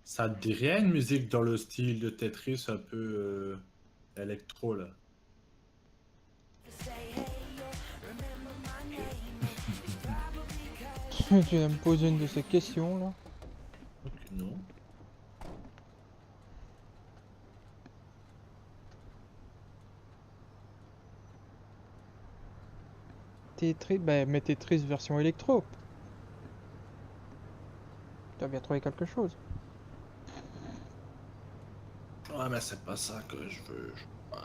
Ça te dit rien une musique dans le style de Tetris un peu électro là? Tu viens me poser une de ces questions là. Ok, non. Tetris, ben mais Tetris version électro. Tu as bien trouvé quelque chose. Ouais, mais c'est pas ça que je veux. Ouais.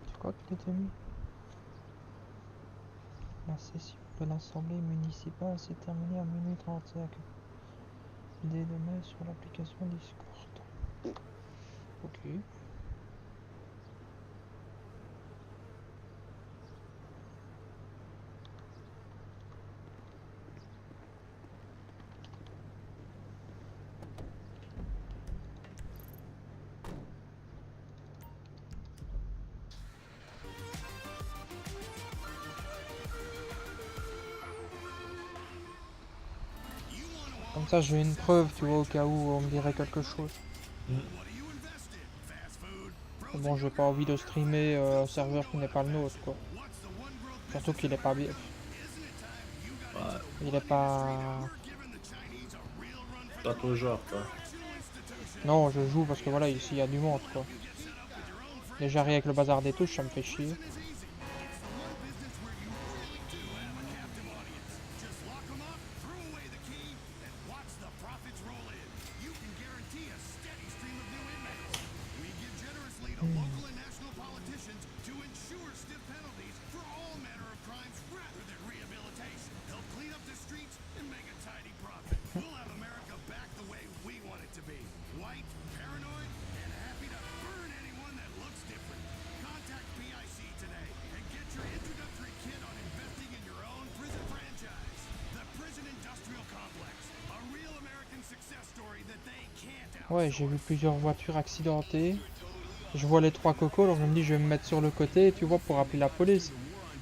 Tu crois qu'il était mis? La session de l'Assemblée municipale s'est terminée à minuit 35. Dès demain sur l'application Discord. Ok. Comme ça j'ai une preuve, tu vois, au cas où on me dirait quelque chose. Hmm. Mais bon, j'ai pas envie de streamer un serveur qui n'est pas le nôtre, quoi. Surtout qu'il est pas bien. Ouais. Il est pas... Pas ton genre, toi. Non, je joue parce que voilà, ici il y a du monde, quoi. Déjà rien avec le bazar des touches, ça me fait chier. Ouais, j'ai vu plusieurs voitures accidentées. Je vois les trois cocos, alors je me dis je vais me mettre sur le côté, tu vois, pour appeler la police.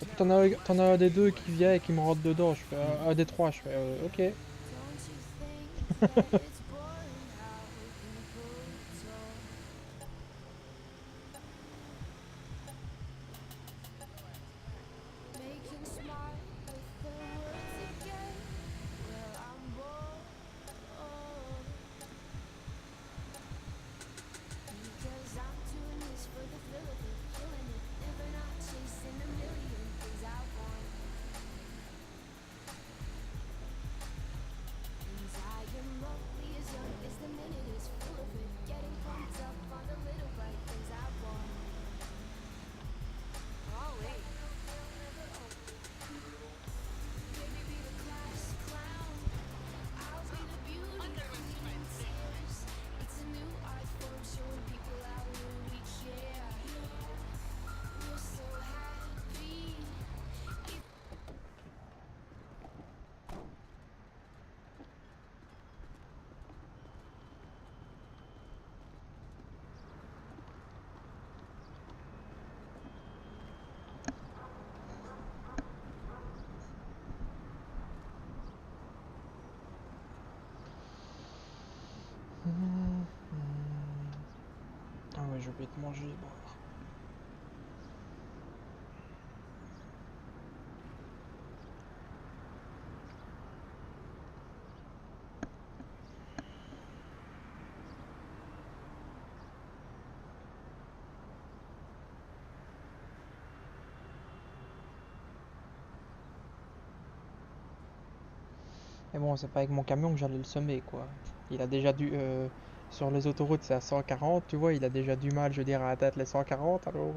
Et puis t'en as un des deux qui vient et qui me rentre dedans. Je fais un des trois, je fais ok. Ah ouais, je vais te manger. Bon. Mais bon, c'est pas avec mon camion que j'allais le semer, quoi. Il a déjà dû... sur les autoroutes, c'est à 140, tu vois, il a déjà du mal, je veux dire, à atteindre les 140, alors...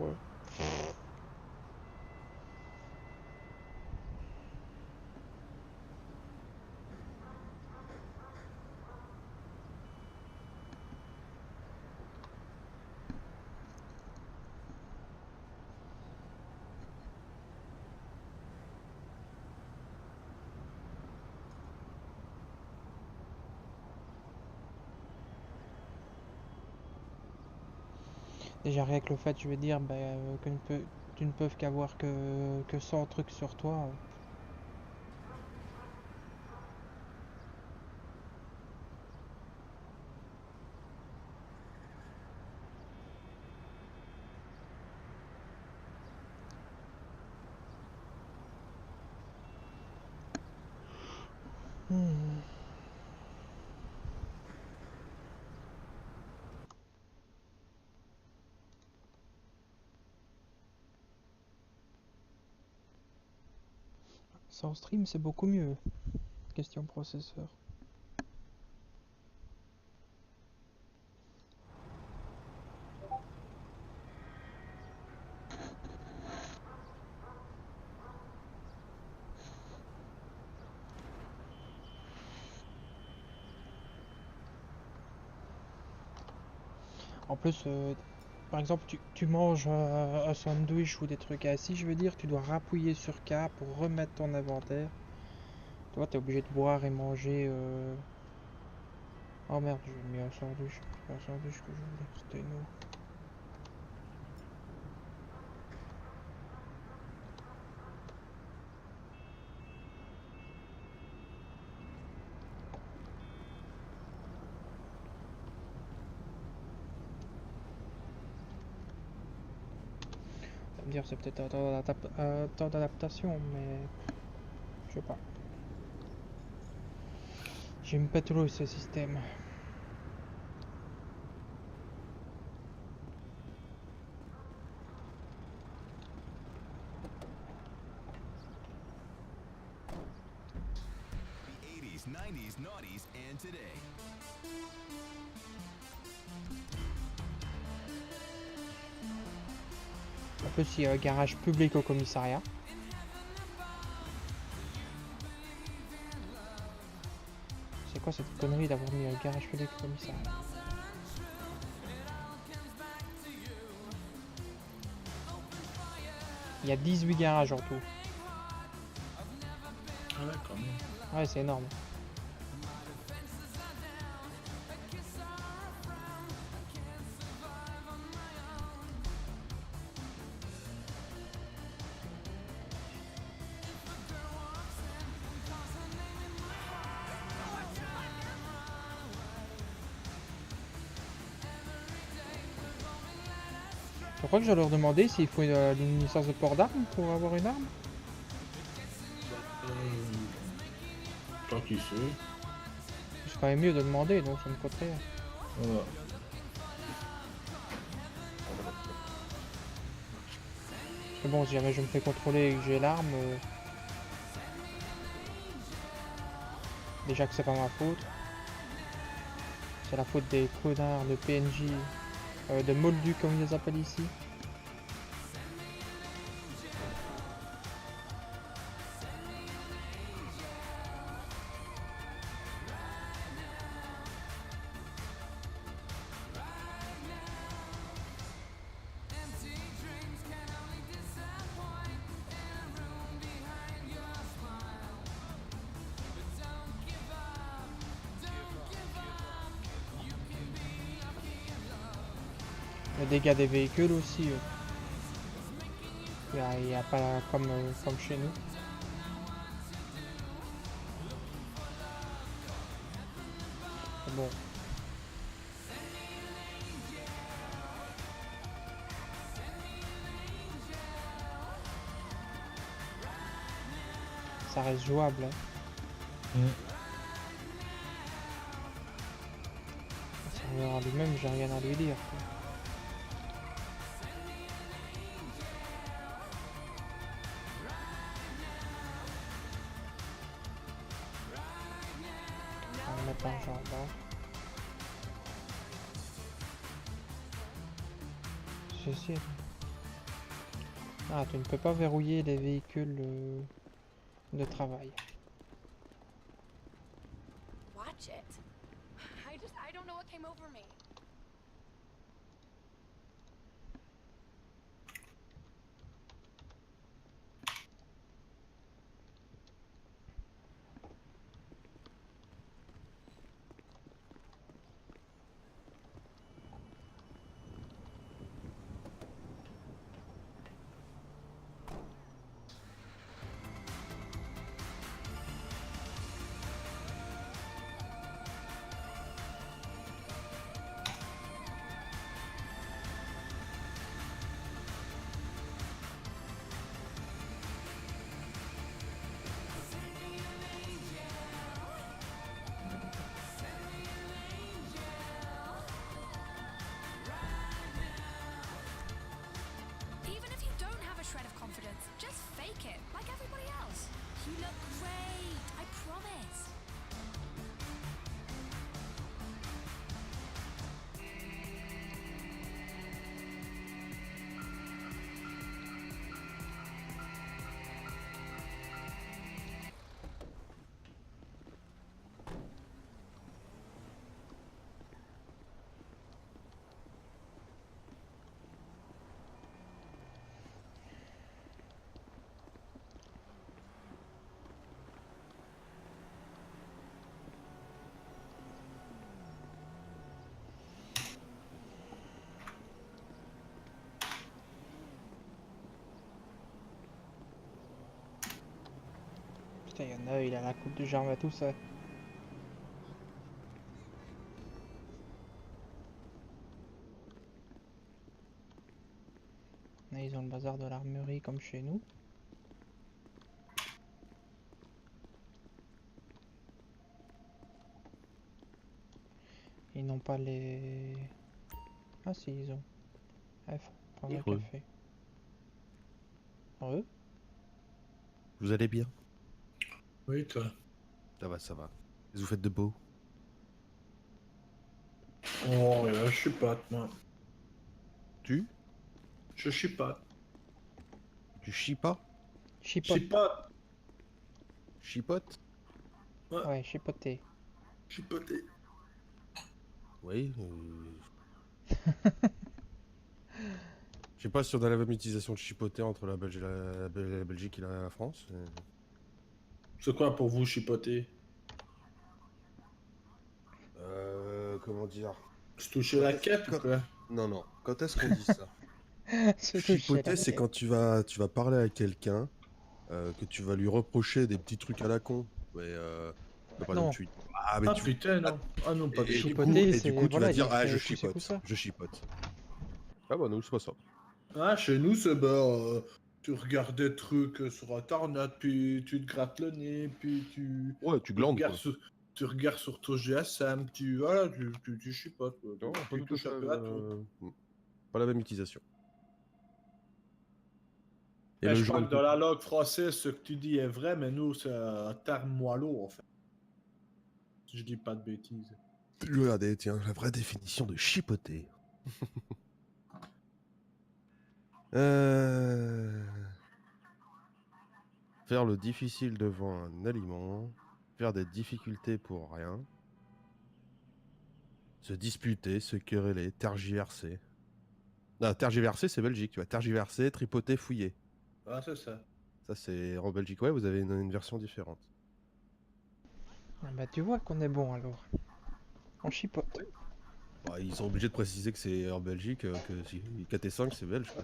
Déjà, rien que le fait, je veux dire, ben, tu ne peux qu'avoir que 100 trucs sur toi. Hmm. Sans stream, c'est beaucoup mieux. Question processeur. En plus, par exemple, tu manges un sandwich ou des trucs ainsi, je veux dire, tu dois rappuyer sur K pour remettre ton inventaire. Toi, t'es obligé de boire et manger. Oh merde, j'ai mis un sandwich. C'est pas un sandwich que je voulais, c'était une eau. Ça veut dire c'est peut-être un temps d'adaptation, mais je sais pas. J'aime pas trop ce système. The 80s, 90s, noughties, and today. En plus, il y a un garage public au commissariat. C'est quoi cette connerie d'avoir mis un garage public au commissariat? Il y a 18 garages en tout. Ah ouais, quand même. Ouais, c'est énorme. Je crois que je vais leur demander s'il faut une licence de port d'armes pour avoir une arme. Euh, Tant qu'il sait. C'est quand même mieux de demander, donc ça me coûte rien. Voilà. Mais bon, si jamais je me fais contrôler et que j'ai l'arme, déjà que c'est pas ma faute. C'est la faute des connards de PNJ, de Moldus comme ils les appellent ici. Les dégâts des véhicules aussi. Il y a pas comme chez nous. Mais bon. Ça reste jouable. Hein. En lui-même, j'ai rien à lui dire. Quoi. On va mettre l'argent là. ceci. Ah, tu ne peux pas verrouiller les véhicules de travail. Watch it. I don't know what came over me. Even if you don't have a shred of confidence, just fake it, like everybody else. You look great, I promise. Putain, il y en a, il a la coupe de jambes à tout ça. Là, ils ont le bazar de l'armurerie comme chez nous. Ils n'ont pas les... Ah si, ils ont. Bref, prendre un Heureux. café. Heureux? Vous allez bien? Oui, toi. Ça va, ça va. Qu'est-ce que vous faites de beau? Oh, là, je chipote, moi. Tu? Je chipote. Tu chies pas? Chipote. Chipote. Chipote? Ouais, chipoter. Chipoté. Oui. Je sais pas si on a la même utilisation de chipoter entre la Belgique et la France. C'est quoi pour vous, chipoter? Comment dire? Se toucher la quête ou quoi? Non, non. Quand est-ce qu'on dit ça? Se toucher la Chipoter, c'est tête. quand tu vas parler à quelqu'un, que tu vas lui reprocher des petits trucs à la con. Mais par Non. exemple, tu... Ah, mais Ah tu... putain, non. Ah non, pas Et du tout. du Chipoter, coup, c'est- tu voilà, vas dire, dire ah, que je tu sais chipote, tout ça. je chipote. Ah bah non, c'est pas ça. Ah, chez nous, c'est tu regardes des trucs sur Internet, puis tu te grattes le nez, puis Ouais, tu glandes, quoi. tu regardes sur ton GSM, voilà, tu chipotes, quoi. Non, pas Tu tout à touches fait, un peu à tout. pas la même utilisation. Et Mais le je crois jaune, que dans la langue française, ce que tu dis est vrai, mais nous, c'est un terme moelleux, en fait. Si je dis pas de bêtises. regardez, tiens, la vraie définition de chipoter. Faire le difficile devant un aliment, faire des difficultés pour rien, se disputer, se quereller, tergiverser. Non, tergiverser, c'est Belgique, tu vois. Tergiverser, tripoter, fouiller. Ah, c'est ça. Ça, c'est en Belgique. Ouais, vous avez une version différente. Ah bah tu vois qu'on est bon alors. On chipote. Bah, ils sont obligés de préciser que c'est en Belgique, que si 4 et 5, c'est belge, quoi.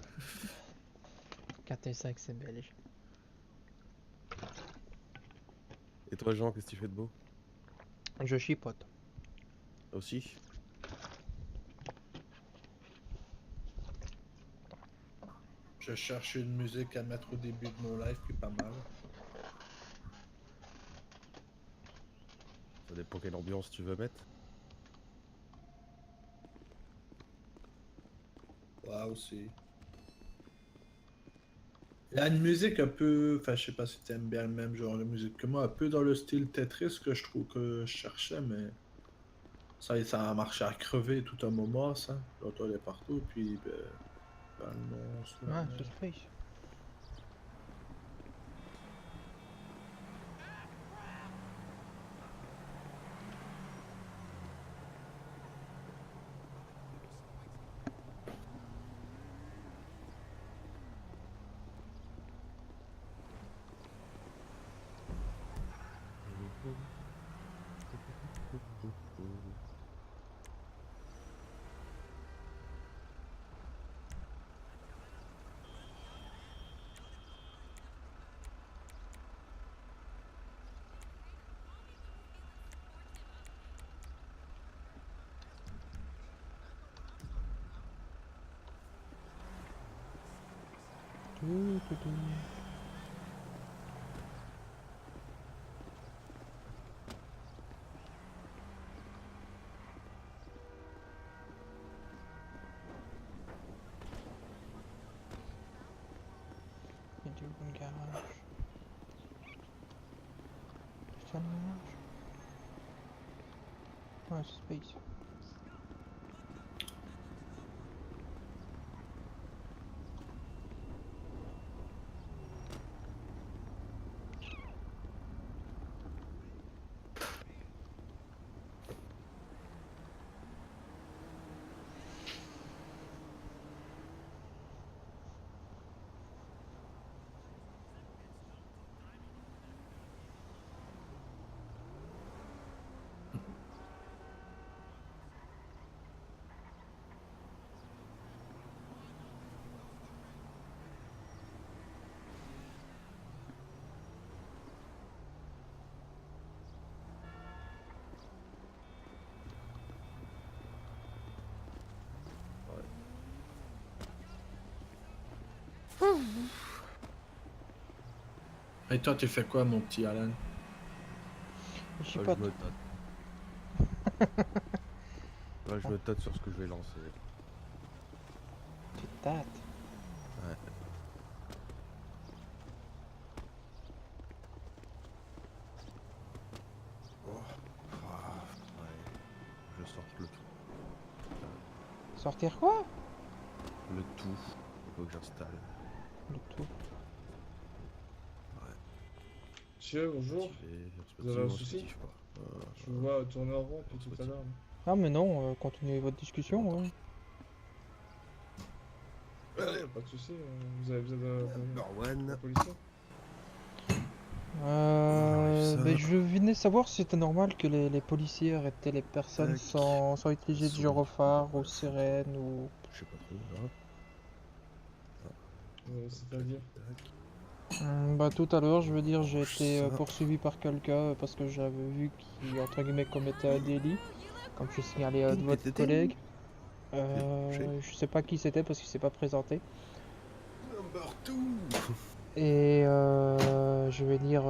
4 et 5 c'est belge. Et toi, Jean, qu'est-ce que tu fais de beau? Je chipote. Aussi? Je cherche une musique à mettre au début de mon live, puis pas mal. Ça dépend quelle ambiance tu veux mettre. Ouais, aussi. Il y a une musique un peu, enfin je sais pas si tu aimes bien le même genre de musique que moi, un peu dans le style Tetris que je trouve que je cherchais, mais ça a marché à crever tout un moment, ça. J'entendais partout, puis pas le nom. sous la Ouais, main. c'est Space. Tout, tout, tout. Il y a du bon garage. C'est ça le garage? Ouais, c'est Space. Et toi, tu fais quoi, mon petit Alan? Je sais Là, pas. je me tâte. Là, je me tâte sur ce que je vais lancer. Tu tâtes. Ouais. Oh. Ah, ouais. Je sors le tout. Sortir quoi? Le tout. Il faut que j'installe. Le tout. Monsieur, bonjour. Vous avez un souci? Je vous vois tourner en rond depuis tout à l'heure. Ah mais non, continuez votre discussion, ouais. Pas de souci. Vous avez besoin d'un Norwan. policier? ça. Ben, je venais savoir si c'était normal que les policiers arrêtaient les personnes Tac. sans utiliser de Souris. gyrophare ou Voilà, sirène ou... Je sais pas trop là. C'est-à-dire? Tac. Bah tout à l'heure, je veux dire, j'ai été Ça. poursuivi par quelqu'un parce que j'avais vu qu'il, entre guillemets, commettait un délit, comme je signalé à votre collègue. Je sais pas qui c'était parce qu'il s'est pas présenté. Number 2. Et je veux dire,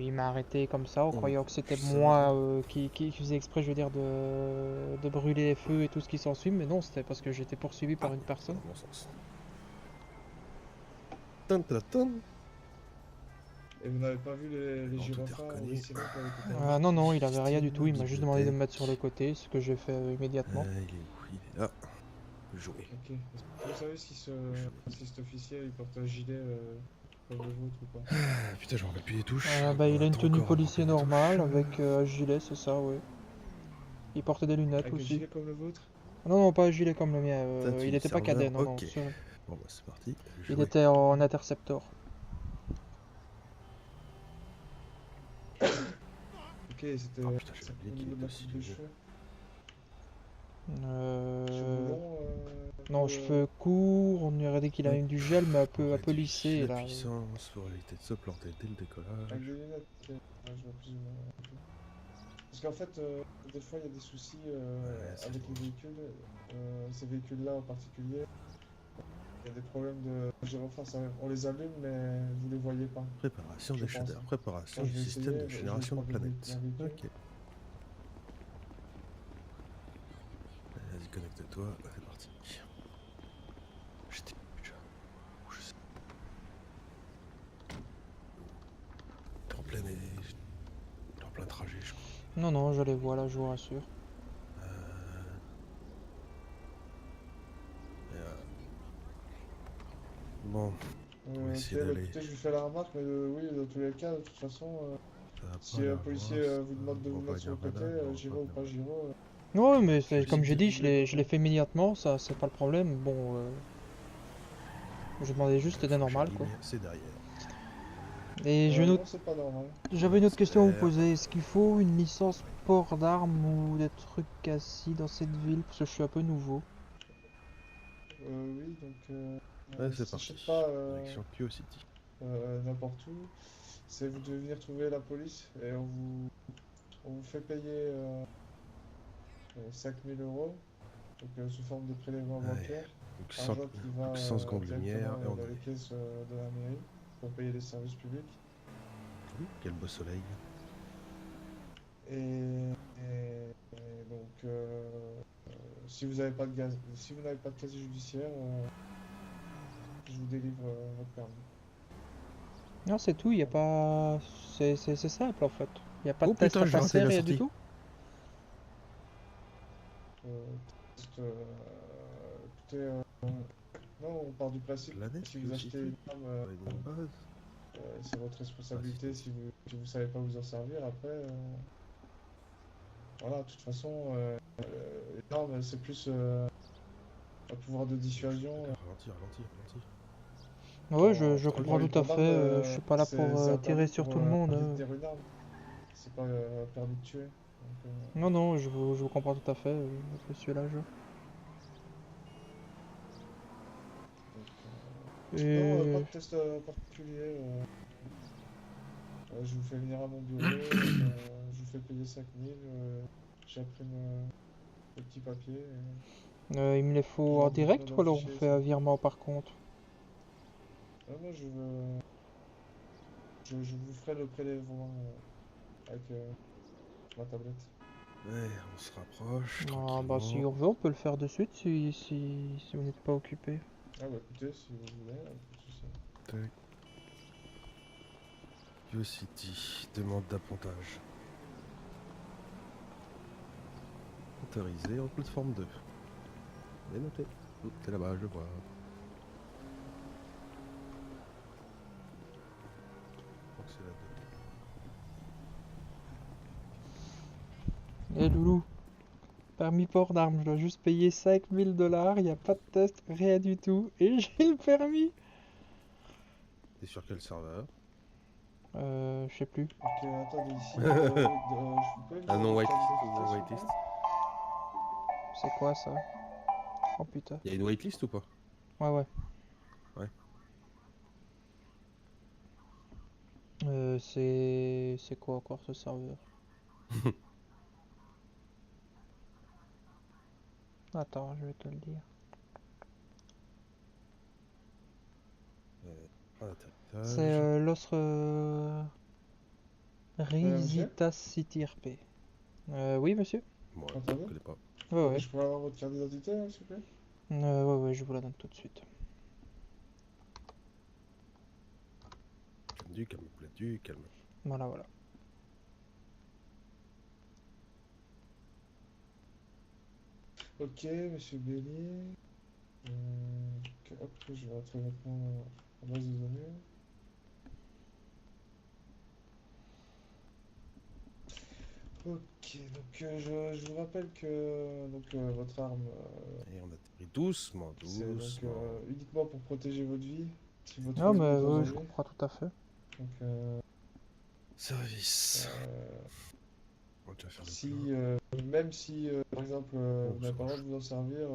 il m'a arrêté comme ça en Oh, croyant que c'était ça. moi qui faisait exprès, je veux dire, de brûler les feux et tout ce qui s'ensuit, mais non, c'était parce que j'étais poursuivi par une personne. Dans mon sens. Tan. Et vous n'avez pas vu les Non, tout est gyrophares ou reconnu. les sirènes qui avaient été Non, non, il avait rien du tout, il m'a juste demandé de me mettre sur le côté, ce que j'ai fait immédiatement. Il est où? Il est là. Jouer. Ok. Est-ce que vous savez si cet officier il porte un gilet comme le vôtre ou pas? Ah, putain, je me rappelle plus des touches. Il a une Attends tenue encore, policier encore des normale touches. avec un gilet, c'est ça, oui. Il portait des lunettes Avec un aussi. gilet comme le vôtre? Non, non, pas un gilet comme le mien, Toi, tu il es était pas serveur, cadet, non, non. ok. Bon, bah, c'est parti. Il Jouer. était en interceptor. Ok, c'était Oh, putain, j'ai c'est oublié au qu'il niveau de était la aussi coupe de léger. cheveux. Euh... Cheveux longs, Non, cheveux courts, on aurait dit qu'il a Hop. eu du gel, mais un peu Réduit lissé, la là. puissance pour éviter de se planter dès le décollage. avec des lunettes, ok. Ouais, je vois plus ou moins. Ok. Parce qu'en fait, des fois, il y a des soucis c'est avec bon. les véhicules. Ces véhicules-là en particulier, il y a des problèmes de gyrophare. On les allume, mais vous les voyez pas. Préparation Je des pense, shaders. hein. Préparation Quand je du vais système essayer, de je vais génération de prendre le planètes. véhicule. Ok. Vas-y, connecte-toi. C'est parti. J'étais déjà. Je sais. T'es en t'es en plein trajet, je crois. Non, non, je les vois là, je vous rassure. Et, Bon, on va essayer Ok, bah, d'aller. écoutez, je lui fais la remarque, mais oui, dans tous les cas, de toute façon, Ça va si pas un l'avoir, policier ça vous demande de va vous pas mettre sur le dire côté, madame, on va gyro pas ou dire pas madame. gyro, Ouais, mais Je comme j'ai évitez dit, de doubler je l'ai fait immédiatement, ça c'est pas le problème. Bon, je demandais juste, c'était normal quoi. C'est derrière. Et Non, c'est pas normal. j'avais une autre C'est question à vous vert. poser. Est-ce qu'il faut une licence port d'armes ou des trucs assis dans cette ville? Parce que je suis un peu nouveau. Oui, donc, Ouais, ça c'est parti. s'achète pas Direction City. n'importe où. C'est vous devez venir trouver la police et on vous fait payer 5000 euros donc, sous forme de prélèvement Ouais. bancaire. Donc Argent qui va 100 secondes directement lumière et on dans y les est. caisses de la mairie pour payer les services publics. Quel beau soleil. Et donc, si vous n'avez pas de gaz, si vous n'avez pas de casier judiciaire, je vous délivre votre permis. Non, c'est tout, il y a pas. C'est simple en fait. Il n'y a pas de Oh test putain, à j'ai raté passer, la rien sortie. du tout. Test, écoutez, non, on part du principe La que nef, si lui vous aussi, achetez une arme, ouais, une base. c'est votre responsabilité Ah, si, si vous savez pas vous en servir. Après, voilà, de toute façon, les armes, c'est plus un pouvoir de dissuasion. Ralentis. Ouais, je En comprends conduisant une tout à grande fait. arme, Je suis pas là pour c'est un tirer permis sur pour tout le monde. détenir une arme. C'est pas un permis de tuer. Donc, Non, non, je vous comprends tout à fait, monsieur l'âge. non, pas Et de test particulier. Je vous fais venir à mon bureau, je vous fais payer 5000, j'imprime le petit papier. il me les Je faut vous en rentre votre nom direct dans ou le alors on fichier. fait un virement par contre? Moi, je vous ferai le prélèvement avec ma tablette. Ouais, on se rapproche Ah, bah si tranquillement. on veut, on peut le faire de suite si vous n'êtes pas occupé. Ah bah écoutez, si vous voulez, pas de souci. Tac. City, demande d'appontage. Autorisé en plateforme 2. Mais noté. T'es là-bas, je le vois. Je crois que c'est la 2. Eh loulou, permis port d'armes, je dois juste payer 5000 $, il n'y a pas de test, rien du tout, et j'ai le permis. T'es sur quel serveur? Je sais plus. Ok, attendez ici. Je vous peux Un non votre whitelist carte ou d'identité, s'il vous whitelist? plaît. C'est quoi ça? Oh putain. Il y a une whitelist ou pas? Ouais. Ouais. C'est quoi encore ce serveur? Attends, je vais te le dire. C'est Atterrissage. Monsieur Risitas City RP. Oui, monsieur? Moi, je Attendez. connais pas. Ouais. Je pourrais avoir votre carte d'identité, s'il vous plaît? Ouais, je vous la donne tout de suite. Calme du calme. Voilà. Ok, monsieur Bélier. Hop, je vais rentrer votre nom en base de données. Ok, donc je vous rappelle que votre arme, Et on atterrit doucement. c'est donc uniquement pour protéger votre vie. Si votre Non, vie mais est en ouais, je danger. comprends tout à fait. Donc, Service. euh, On va déjà faire le si, plein. même si, par exemple, vous n'avez pas le droit de vous en servir,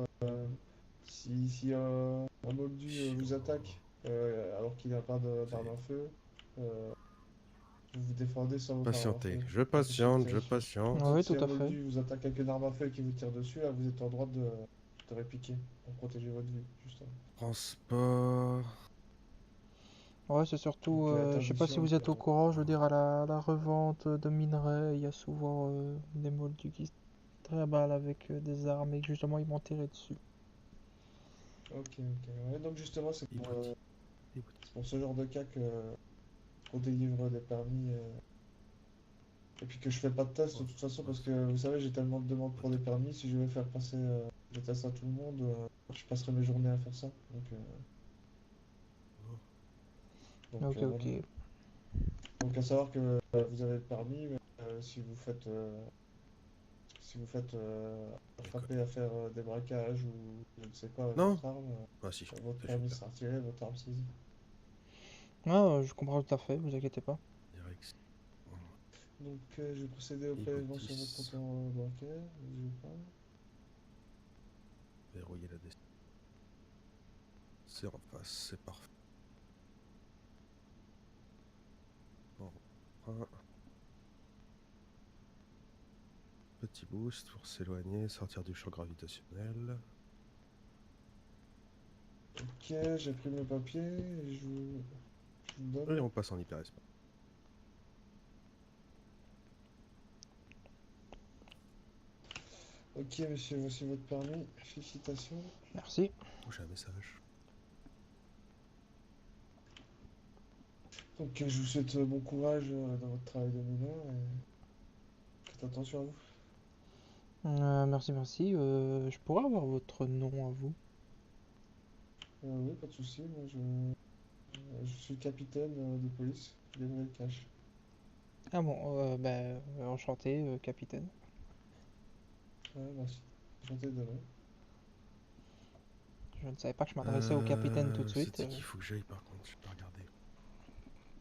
si un moldu vous attaque alors qu'il n'a pas d'arme à feu, vous vous défendez sans votre arme à Patientez. feu. Je Ça, c'est sûr, patiente, c'est je sûr. patiente. Ouais, Si tout un à fait. moldu vous attaque avec une arme à feu et qui vous tire dessus, là, vous êtes en droit de répliquer pour protéger votre vie, justement. Transport. Ouais, c'est surtout, Donc, je sais pas si interdiction vous êtes au de... courant, je veux dire, à la revente de minerais, il y a souvent des moldus qui se trimballent avec des armes et que justement ils m'ont tiré dessus. Ok. Ouais, donc justement, Iboti. c'est pour ce genre de cas qu'on délivre des permis et puis que je fais pas de test de toute façon parce que vous savez, j'ai tellement de demandes pour des permis. Si je vais faire passer des tests à tout le monde, je passerai mes journées à faire ça. Donc, Donc, Ok, voilà. ok. Donc à savoir que vous avez le permis, mais si vous faites attraper à faire des braquages ou je ne sais quoi avec Non. votre arme, Ah si, votre ça, je permis vais sera retiré, votre arme saisie. Ah, je comprends tout à fait, vous inquiétez pas. faire direct. Donc je vais procéder au prélèvement sur votre Hypotis. compte bancaire. Je pas. Verrouiller la destination. C'est en face, c'est parfait. On reprend. Petit boost pour s'éloigner, sortir du champ gravitationnel. Ok, j'ai pris mes papiers et je vous Et donne. on passe en hyperespace. Ok monsieur, voici votre permis. Félicitations. Merci. Oh, j'ai un message. Donc je vous souhaite bon courage dans votre travail de mineur et faites attention à vous. Merci, merci. Je pourrais avoir votre nom à vous? Oui, pas de souci. Moi, je suis capitaine de police, Gabriel Cash. Ah bon, bah, enchanté, capitaine. Ouais, merci. Enchanté de même. Je ne savais pas que je m'adressais au capitaine tout de suite. C'était qu'il faut que j'aille par contre, je peux pas regarder.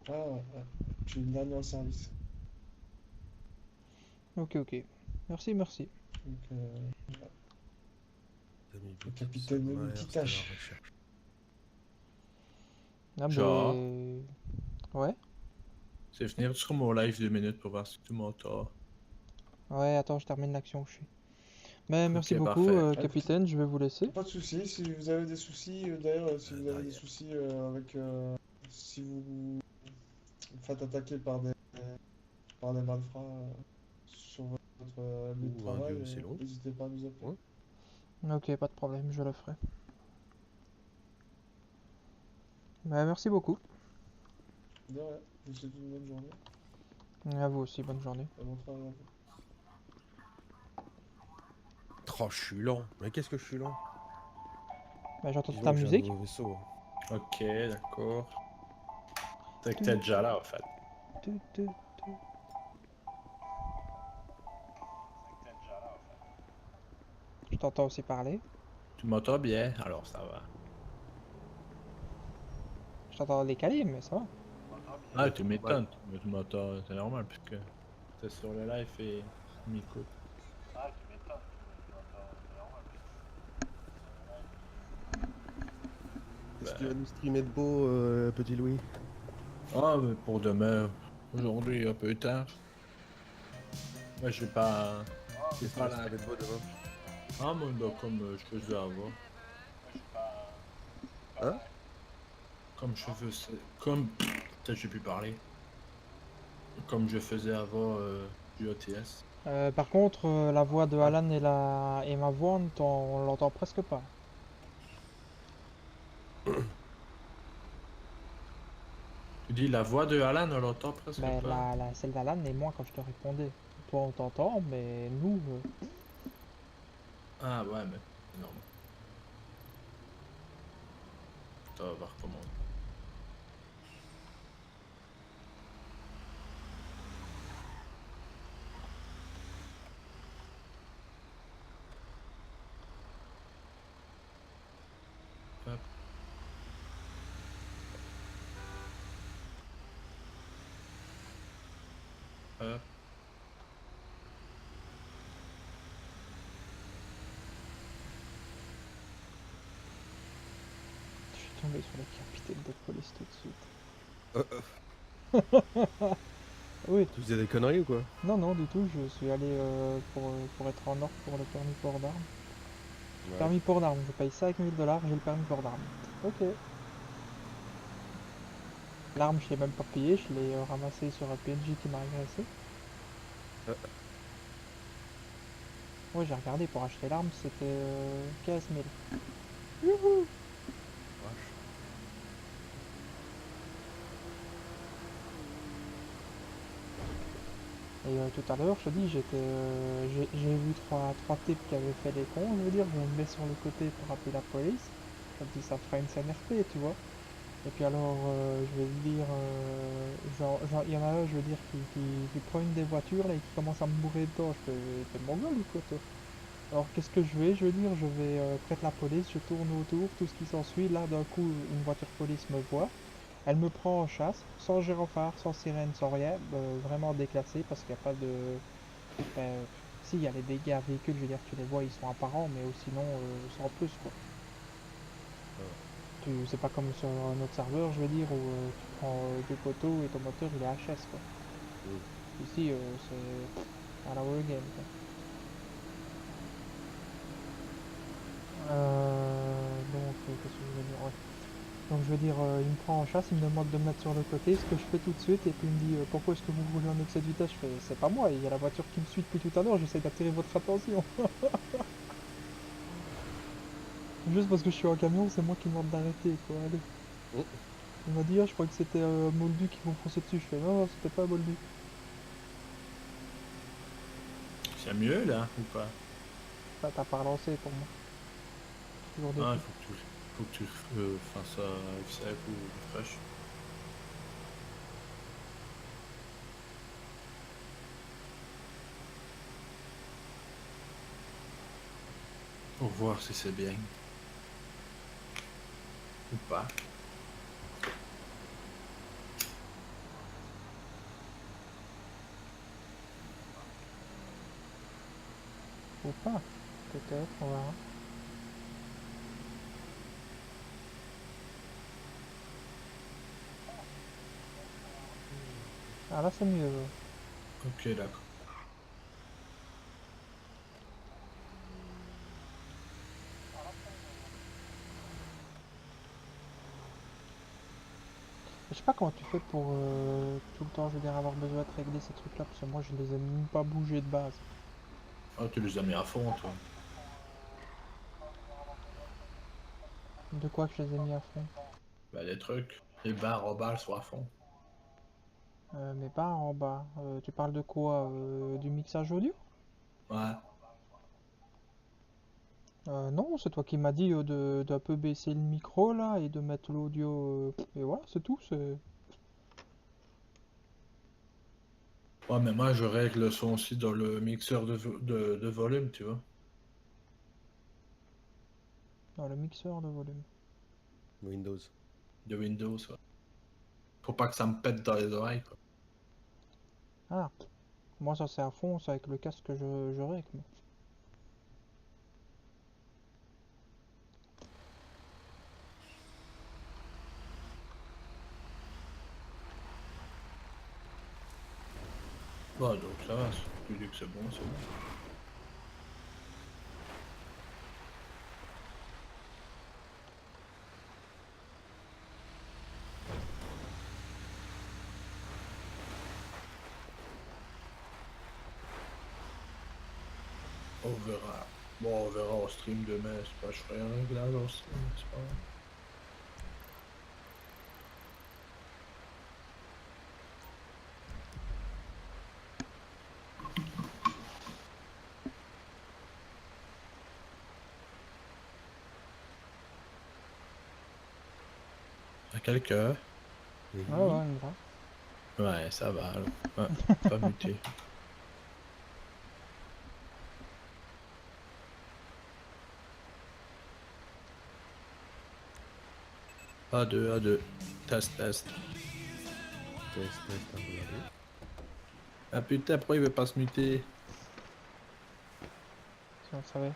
Ah, ouais. Je suis une dernière service. Ok, ok. Merci, merci. Donc, Amis le Boutis, capitaine Myers, multitâche. de la recherche. Ah, Genre. ben... Ouais. C'est venir sur mon live 2 minutes pour voir si tu m'entends. Ouais, attends, je termine l'action où je suis. Mais merci Ok, beaucoup, parfait. capitaine, je vais vous laisser. Pas de soucis. Si vous avez des soucis, d'ailleurs, si vous avez des derrière. soucis avec. Si vous vous faites attaquer par des malfrats sur votre lieu de Ou un travail, dieu, c'est long. n'hésitez pas à nous appeler. Ouais. Ok, pas de problème, je le ferai. Bah, merci beaucoup. De rien. Je vous souhaite une bonne journée. Et à vous aussi, bonne journée. Et bon travail à vous. Oh, je suis lent. Mais qu'est-ce que je suis lent? Bah, j'entends Dis ta donc, j'ai un musique. nouveau vaisseau. Ok, d'accord. C'est que t'es déjà là en fait. Tu, tu, tu. Je t'entends aussi parler. Tu m'entends bien, alors ça va. Je t'entends décalé, mais ça va. Ah, tu m'étonnes, mais tu m'entends, c'est normal puisque t'es sur le live et tu m'écoutes. Qu'est-ce que tu vas nous streamer de beau, petit Louis? Ah, mais pour demain, aujourd'hui un peu tard. Moi, j'ai pas. Qu'est-ce que tu pas vas la. streamer de beau demain? Ah, moi, bah, comme je faisais avant. Hein? Comme je faisais. Comme. Peut-être j'ai pu parler. Comme je faisais avant du OTS. Par contre, la voix de Alan et ma voix, on l'entend presque pas. Tu dis la voix de Alan, on l'entend presque Mais pas. celle d'Alan et moi quand je te répondais. Toi on t'entend, mais nous... Ah, ouais, mais. C'est normal. Attends, on va recommencer. Hop. Hop. Je suis tombé sur le capitaine de police tout de suite. Oui, Tu faisais des conneries ou quoi? non, non, du tout, je suis allé pour être en ordre pour le permis port d'armes. Ouais. Permis port d'armes, je paye 5000 $, j'ai le permis port d'armes. Ok. L'arme, je l'ai même pas payé, je l'ai ramassé sur un PNJ qui m'a agressé. Ouais, j'ai regardé pour acheter l'arme, c'était 15 000. Youhou! Vache. Et tout à l'heure, je te dis, j'ai vu trois types qui avaient fait des cons, je veux dire, je me mets sur le côté pour appeler la police. Je me dis, ça fera une scène RP, tu vois. Et puis alors, je vais te dire, il y en a un, je veux dire, qui prend une des voitures là, et qui commence à me bourrer dedans. Je fais, t'es mongol ou quoi toi? Alors qu'est-ce que je veux dire, je vais près de la police, je tourne autour, tout ce qui s'ensuit. Là, d'un coup, une voiture police me voit. Elle me prend en chasse, sans gyrophare, sans sirène, sans rien, vraiment déclassé parce qu'il n'y a pas de... Ben, si, il y a les dégâts à véhicule, je veux dire, tu les vois, ils sont apparents, mais sinon, sans plus, quoi. C'est pas comme sur un autre serveur, je veux dire, où tu prends deux poteaux et ton moteur, il est HS, quoi. Ici, c'est à la Wargame, quoi. Donc, qu'est-ce que je veux dire? Ouais. Donc je veux dire, il me prend en chasse, il me demande de me mettre sur le côté, ce que je fais tout de suite, et puis il me dit pourquoi est-ce que vous roulez en excès de vitesse? Je fais c'est pas moi, il y a la voiture qui me suit depuis tout à l'heure, j'essaie d'attirer votre attention. Juste parce que je suis en camion, c'est moi qui demande d'arrêter quoi, allez. Oh. Il m'a dit ah je croyais que c'était Moldu qui vous fonçait dessus, je fais non, non c'était pas Moldu. C'est mieux là ou pas? Bah, t'as pas relancé pour moi. Toujours des Ah, il trucs. faut que tu fasses F7 ou refresh. Pour voir si c'est bien. Ou pas. Ou pas, peut-être, on verra. Ah là c'est mieux. Ok, d'accord. Je sais pas comment tu fais pour tout le temps, je veux dire, avoir besoin de régler ces trucs là, parce que moi je les ai même pas bougés de base. Ah, tu les as mis à fond, toi. De quoi que je les ai mis à fond? Bah, les trucs. Les barres en balles sont à fond. Mais pas en bas. Tu parles de quoi? Du mixage audio? Ouais. Non, c'est toi qui m'as dit d'un peu baisser le micro là et de mettre l'audio. Et voilà, c'est tout. C'est... Ouais, mais moi, je règle le son aussi dans le mixeur de volume, tu vois. Dans le mixeur de volume. Windows. De Windows, ouais. Faut pas que ça me pète dans les oreilles, quoi. Ah, moi ça c'est à fond, c'est avec le casque que je règle. Moi. Bon, donc ça va. Si tu dis que c'est bon, c'est bon. On verra. Bon, on verra au stream demain. C'est pas, je ferai un réglage au stream, c'est pas grave. À quelqu'un? Oui. Ouais, ouais, on verra. Ouais, ça va alors. Ouais, pas muté. A2, A2. Test, test. Test, test, à regarder. Ah putain, pourquoi il veut pas se muter? Si on le savait.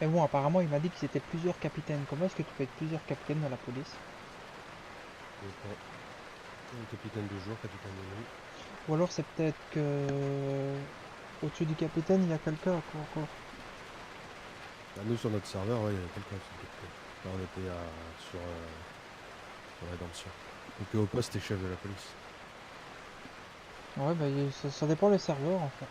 Mais bon, apparemment, il m'a dit qu'ils étaient plusieurs capitaines. Comment est-ce que tu peux être plusieurs capitaines dans la police? Capitaine de jour, capitaine de nuit. Ou alors c'est peut-être que au-dessus du capitaine, il y a quelqu'un quoi, encore. Bah, nous, sur notre serveur, ouais, il y avait quelqu'un qui était capitaine. Là, on était sur Rédemption. Donc au poste, t'es chef de la police. Ouais, bah ça dépend des serveurs en fait.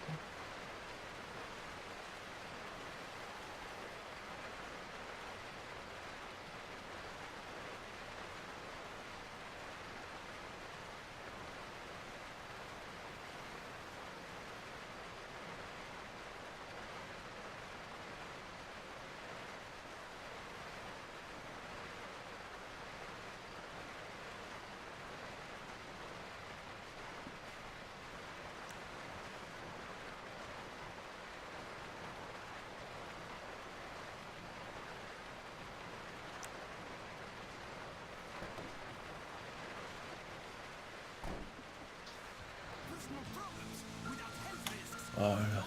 Ah là.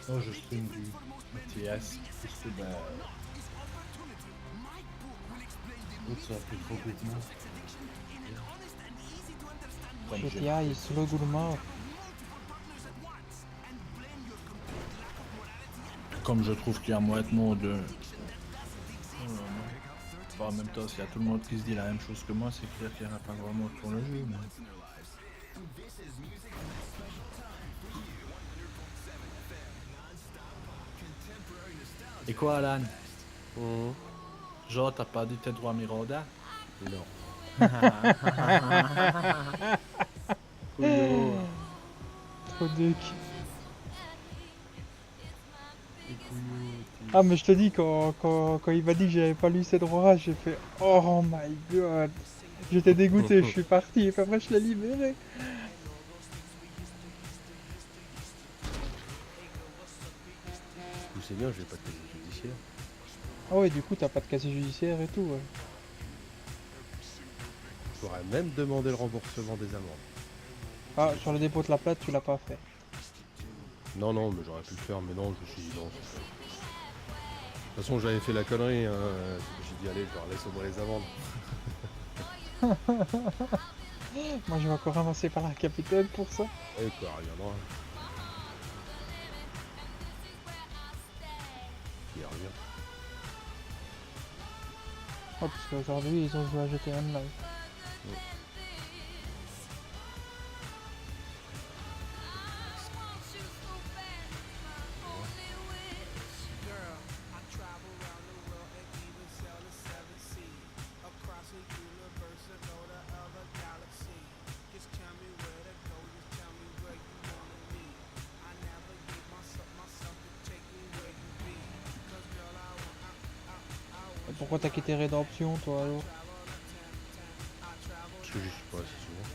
Non, je stream du TS. Parce que bah. L'autre, ça a fait trop gourmand. Comme j'ai- GTA, il se le gourmand. Comme je trouve qu'il y a moins de monde. Enfin, en même temps, s'il y a tout le monde qui se dit la même chose que moi, c'est clair qu'il n'y en a pas vraiment pour le jeu. Mais... Et quoi, Alan? Genre, t'as pas dit tes droits Miranda? Non. Couillot. Trop duc. Ah mais je te dis, quand il m'a dit que j'avais pas lu ces droits, j'ai fait oh my god. J'étais dégoûté, je suis parti et puis après je l'ai libéré. Du coup, c'est bien, j'ai pas de casier judiciaire. Ah ouais, du coup t'as pas de casier judiciaire et tout. Ouais. Je pourrais même demander le remboursement des amendes. Ah, sur le dépôt de la plate, tu l'as pas fait. Non, non, mais j'aurais pu le faire, mais non, je me suis dit non. De toute façon, j'avais fait la connerie, hein. J'ai dit, allez, je leur laisse au moins les amendes. Moi je vais encore ramasser par la capitaine pour ça. Et quoi, reviendra. Il revient. Oh, parce qu'aujourd'hui ils ont joué à GTA Online. Et pourquoi t'as quitté Rédemption toi alors? Parce que j'y suis pas assez souvent.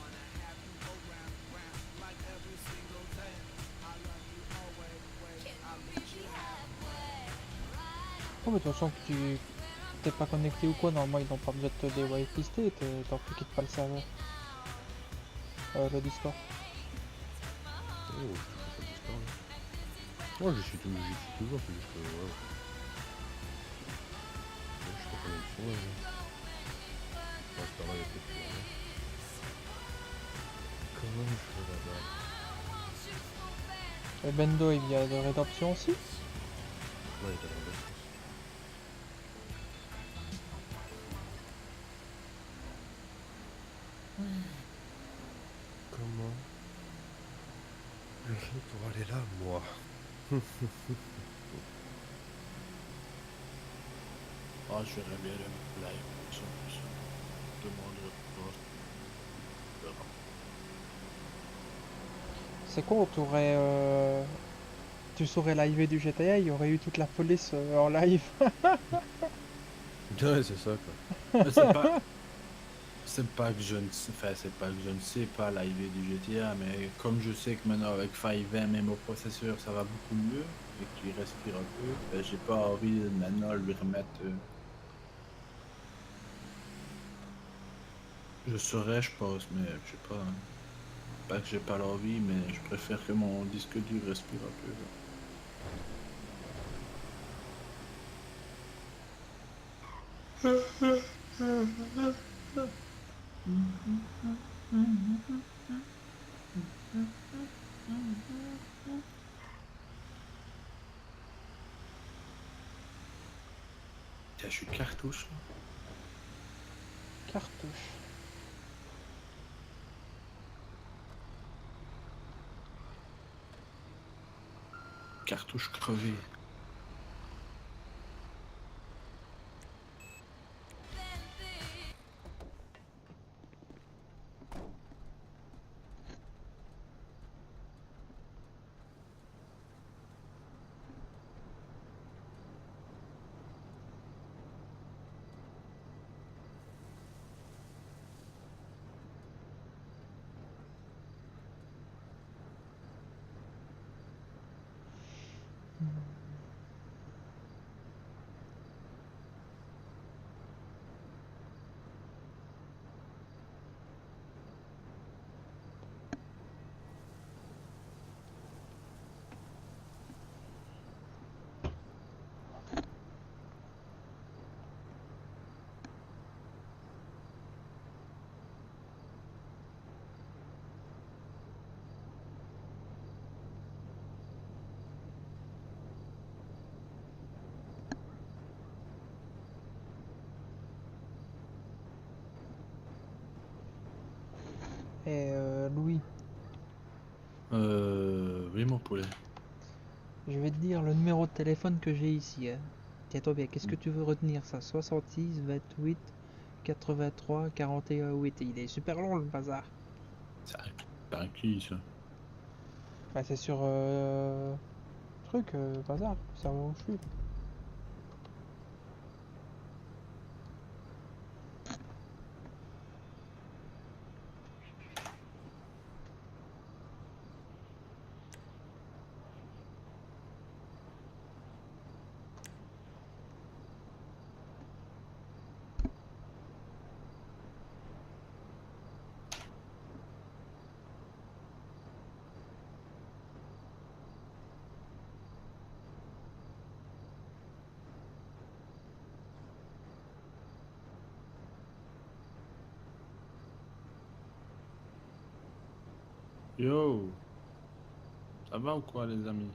Oh mais de toute façon que tu t'es pas connecté ou quoi, normalement ils n'ont pas besoin de te déwhitelister, tant que tu quittes pas le serveur. Le Discord. Oh, je suis pas Discord, là. Moi, j'y suis toujours, c'est juste que, ouais. Je suis pas connexion, là. Enfin, c'est pas mal, il y a peut-être plus rien. Comment je fais là-bas? Et Bendo il vient de Rédemption aussi? Ouais, il est dans le sens. Comment je fais pour aller là, moi? Ah, je verrais bien le live. Ça, demande le C'est con, tu saurais live du GTA, il y aurait eu toute la police en live. Ouais, c'est ça, quoi. Mais c'est pas que je ne sais, enfin, c'est pas que je ne sais pas live du GTA, mais comme je sais que maintenant avec 5M même au processeur ça va beaucoup mieux et qu'il respire un peu, ben, j'ai pas envie de maintenant lui remettre. Je saurais, je pense, mais je sais pas. Hein. Pas que j'ai pas l'envie, mais je préfère que mon disque dur respire un peu. Tiens, je suis cartouche. Là. Cartouche. Cartouche crevée. Et Louis, Oui, mon poulet. je vais te dire le numéro de téléphone que j'ai ici. Hein. Tiens-toi bien, qu'est-ce que tu veux retenir ça? 66 28 83 41 8. Il est super long le bazar. C'est un qui, ça? Bah, c'est sur truc, bazar, c'est où je suis. Yo! Ça va ou quoi, les amis?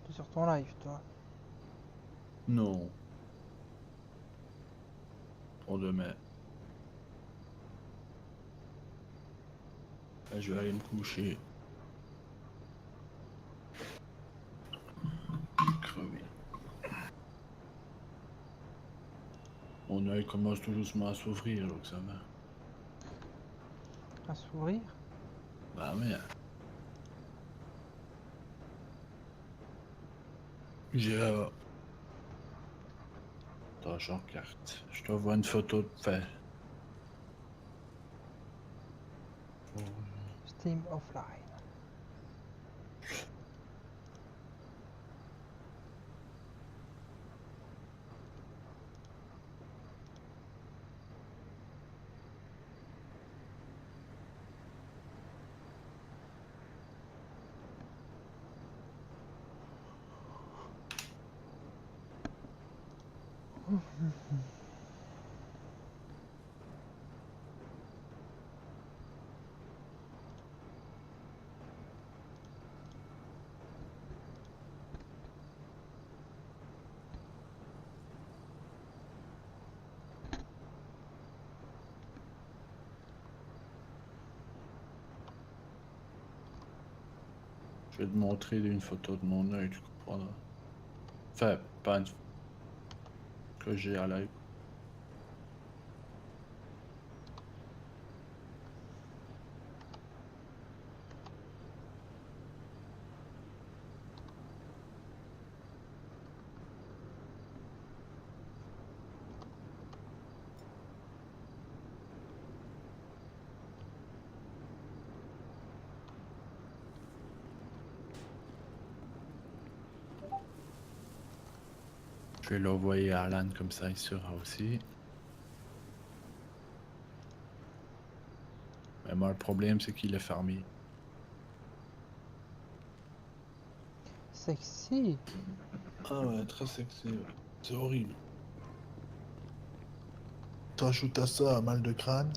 T'es sur ton live, toi. Non. Pour demain. Là, je vais aller me coucher. Crevé. Mon œil commence tout doucement à s'ouvrir, donc ça va. Un sourire. Bah ouais. J'ai... Attends, je regarde. Je dois voir une photo de... Enfin... Steam offline. Je vais te montrer une photo de mon œil, tu comprendras. Enfin, pas une... que j'ai à l'œil. Je vais l'envoyer à Alan, comme ça il sera aussi. Mais moi, le problème, c'est qu'il est fermé. Sexy. Ah ouais, très sexy. Ouais. C'est horrible. T'ajoutes à ça un mal de crâne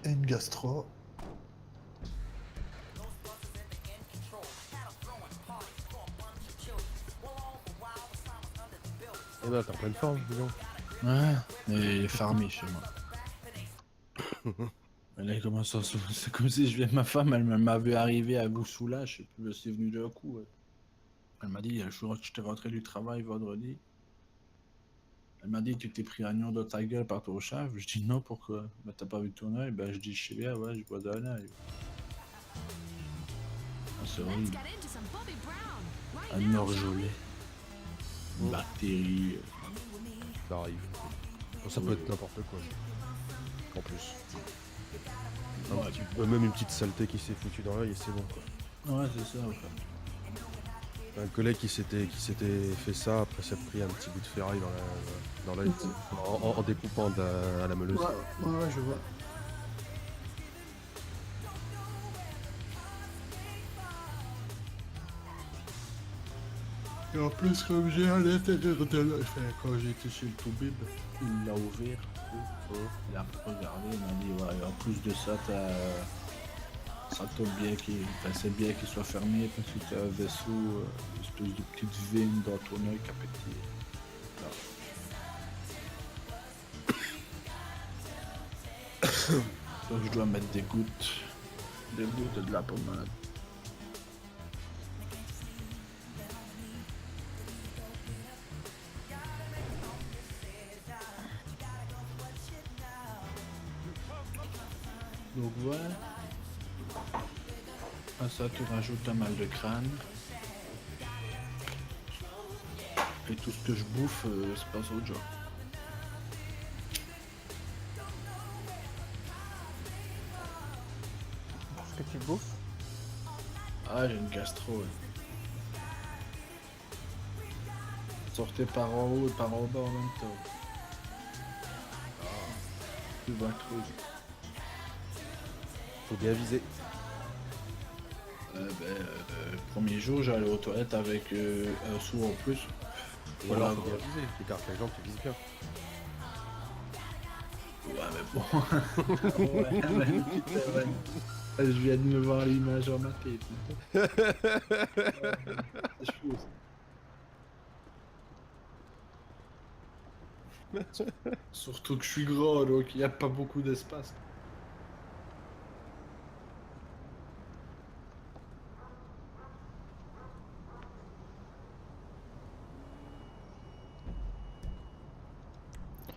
et une gastro. Eh ben, t'es en pleine forme, dis donc. Ouais, mais il est farmé chez moi. Et là, il commence à c'est comme si je viens ma femme, elle m'a vu arriver à Goussoula, je sais plus, c'est venu d'un coup. Ouais. Elle m'a dit, le jour que je t'ai rentré du travail vendredi, elle m'a dit, tu t'es pris un lion dans ta gueule par ton chef. Je dis non, pourquoi? Bah, t'as pas vu ton œil? Ben, je dis, je sais bien, ouais, je vois d'un œil. Ah, c'est Let's horrible. get into some Bobby Brown. Right Un now, shall we? orgelet. Une bactérie. Ça arrive. Bon, ça peut être n'importe quoi. En plus. Même une petite saleté qui s'est foutue dans l'œil et c'est bon quoi. Ouais, c'est ça, en fait. Un collègue qui s'était fait ça après s'être pris un petit bout de ferraille dans l'œil en découpant à la meuleuse. Ouais, je vois. Et en plus, comme j'ai à l'intérieur de l'œil, enfin, quand j'étais chez le Toubib, il l'a ouvert. Il a regardé, il m'a dit, ouais, en plus de ça, ça tombe bien c'est bien qu'il soit fermé parce que t'as un vaisseau, une espèce de petite veine dans ton œil qui a pété. Donc je dois mettre des gouttes et de la pommade. Donc voilà. À ça tu rajoutes un mal de crâne. Et tout ce que je bouffe, c'est pas autre genre. Ce que tu bouffes. Ah, j'ai une gastro. Ouais. Sortez par en haut et par en bas en même temps. Tu vas creuser. Faut bien viser. Premier jour, j'allais aux toilettes avec un sou en plus. Ou alors faut bien viser. Écarte les jambes, tu vises bien. Ouais, mais bon. Ouais, mais putain, ouais. Je viens de me voir l'image en ma tête. C'est chaud, ça. Surtout que je suis gros, donc il n'y a pas beaucoup d'espace.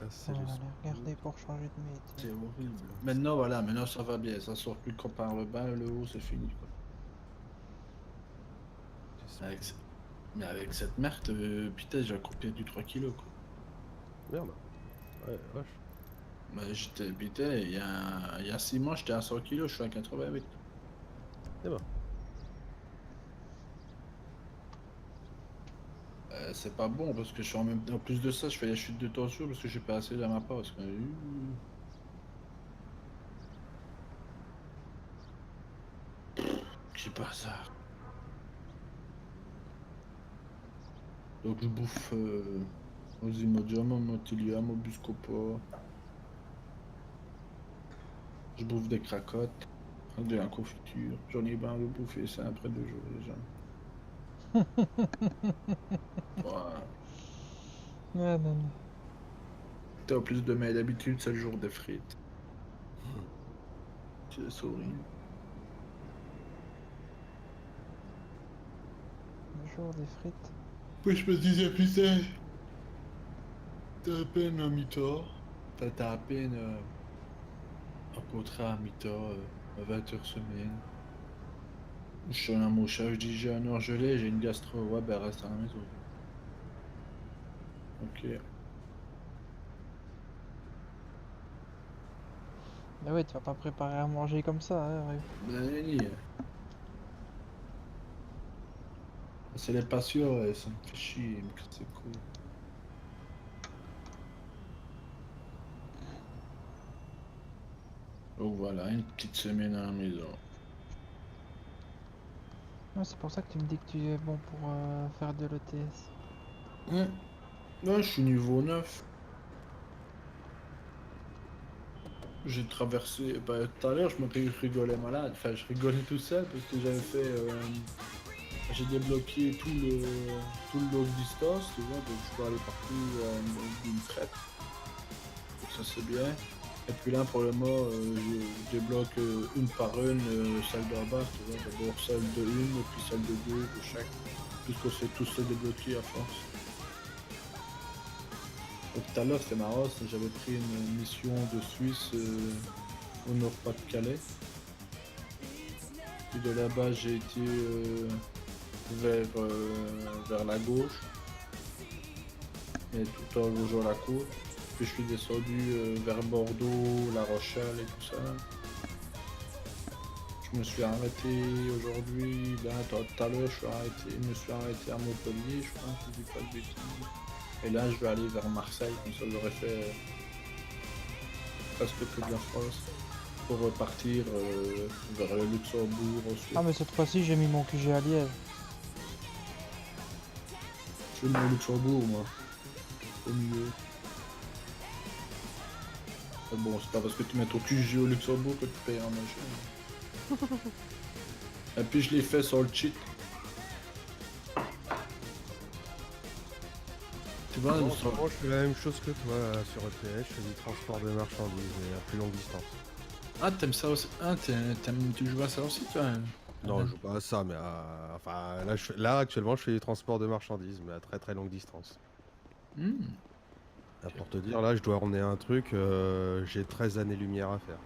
Ah, c'est On va juste- aller regarder pour changer de métier. C'est horrible. Maintenant, voilà, maintenant ça va bien. Ça sort plus quand par le bas, le haut, c'est fini. Quoi. Mais avec cette merde, putain, j'ai perdu 3 kilos. Quoi. Merde. Ouais, vache. Bah, putain, il y a 6 mois, j'étais à 100 kilos, je suis à 88. Eh ben. C'est pas bon parce que je suis en plus de ça, je fais la chute de tension parce que j'ai pas assez dans ma passe. Quoi. J'ai pas ça. Donc je bouffe Osimodium, Motilium, Buscopa. Je bouffe des cracottes, de la confiture. J'en ai marre de bouffer ça après 2 jours déjà. Voilà. Ah, non, non. T'as en plus de mes d'habitude, c'est le jour des frites. C'est horrible. Le jour des frites. Puis je me disais, putain, t'as à peine un mi-temps. T'as à peine un contrat à mi-temps, à 20 heures semaine. Je suis à mon chat, je dis j'ai un orgelet, j'ai une gastro. Ouais, ben reste à la maison. Ok. Ah ouais, tu vas pas préparer à manger comme ça, hein, ouais. Ben, c'est les passions, ouais, ça me fait chier, mais que c'est cool. Donc voilà, une petite semaine à la maison. Ouais, c'est pour ça que tu me dis que tu es bon pour faire de l'ETS. Ouais. Ouais, je suis niveau 9. J'ai traversé. Bah, tout à l'heure, je rigolais malade. Enfin, je rigolais tout seul parce que j'avais fait. J'ai débloqué tout le long distance, tu vois, donc je peux aller partout d'une traite. Donc ça, c'est bien. Et puis là, pour le moment, je débloque une par une celle d'en bas, tu vois. D'abord celle de une, et puis celle de deux, de chaque. Puisque c'est tout se débloquer à force. Donc tout à l'heure, c'était marrant, j'avais pris une mission de Suisse au Nord-Pas-de-Calais. Puis de là-bas, j'ai été vers la gauche, et tout en longeant la côte. Puis je suis descendu vers Bordeaux, La Rochelle et tout ça. Je me suis arrêté aujourd'hui, là, tout à l'heure, je me suis arrêté à Montpellier, je pense, je dis pas de bêtises. Et là, je vais aller vers Marseille, comme ça j'aurais fait presque toute la France pour repartir vers le Luxembourg ensuite. Ah mais cette fois-ci j'ai mis mon QG à Liège. Je vais au Luxembourg, moi, au milieu. Mais bon, c'est pas parce que tu mets ton QG au Luxembourg que tu payes un machin. Et puis je l'ai fait sur le cheat. Tu vois, Non, sur- moi, je fais la même chose que toi sur ETS, je fais du transport de marchandises et à plus longue distance. Ah, t'aimes ça aussi? Ah, tu joues à ça aussi, toi? Hein? Non, je joue pas à ça, mais enfin là actuellement je fais du transport de marchandises, mais à très très longue distance. Hmm. Ah, pour te dire, là je dois emmener un truc, j'ai 13 années-lumière à faire.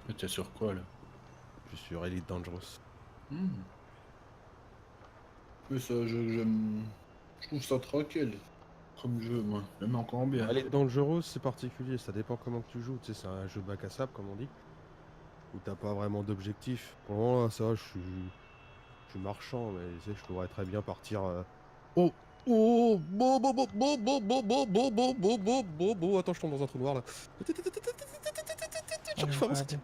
Mais t'es sur quoi, là? Je suis sur Elite Dangerous. Hmm. Oui, ça, je trouve ça tranquille comme jeu, moi. Même encore bien. Elite Dangerous c'est particulier, ça dépend comment que tu joues, tu sais, c'est un jeu bac à sable comme on dit, où t'as pas vraiment d'objectif. Pour le moment là, ça va, je suis marchand, mais tu sais, je pourrais très bien partir. Oh! Oh! Bo, bo, bo, bo, bo, bo, bo, bo, bo, bo, bo, bo, bo. Attends, je tombe dans un trou noir là. Allez, Je avance. allez.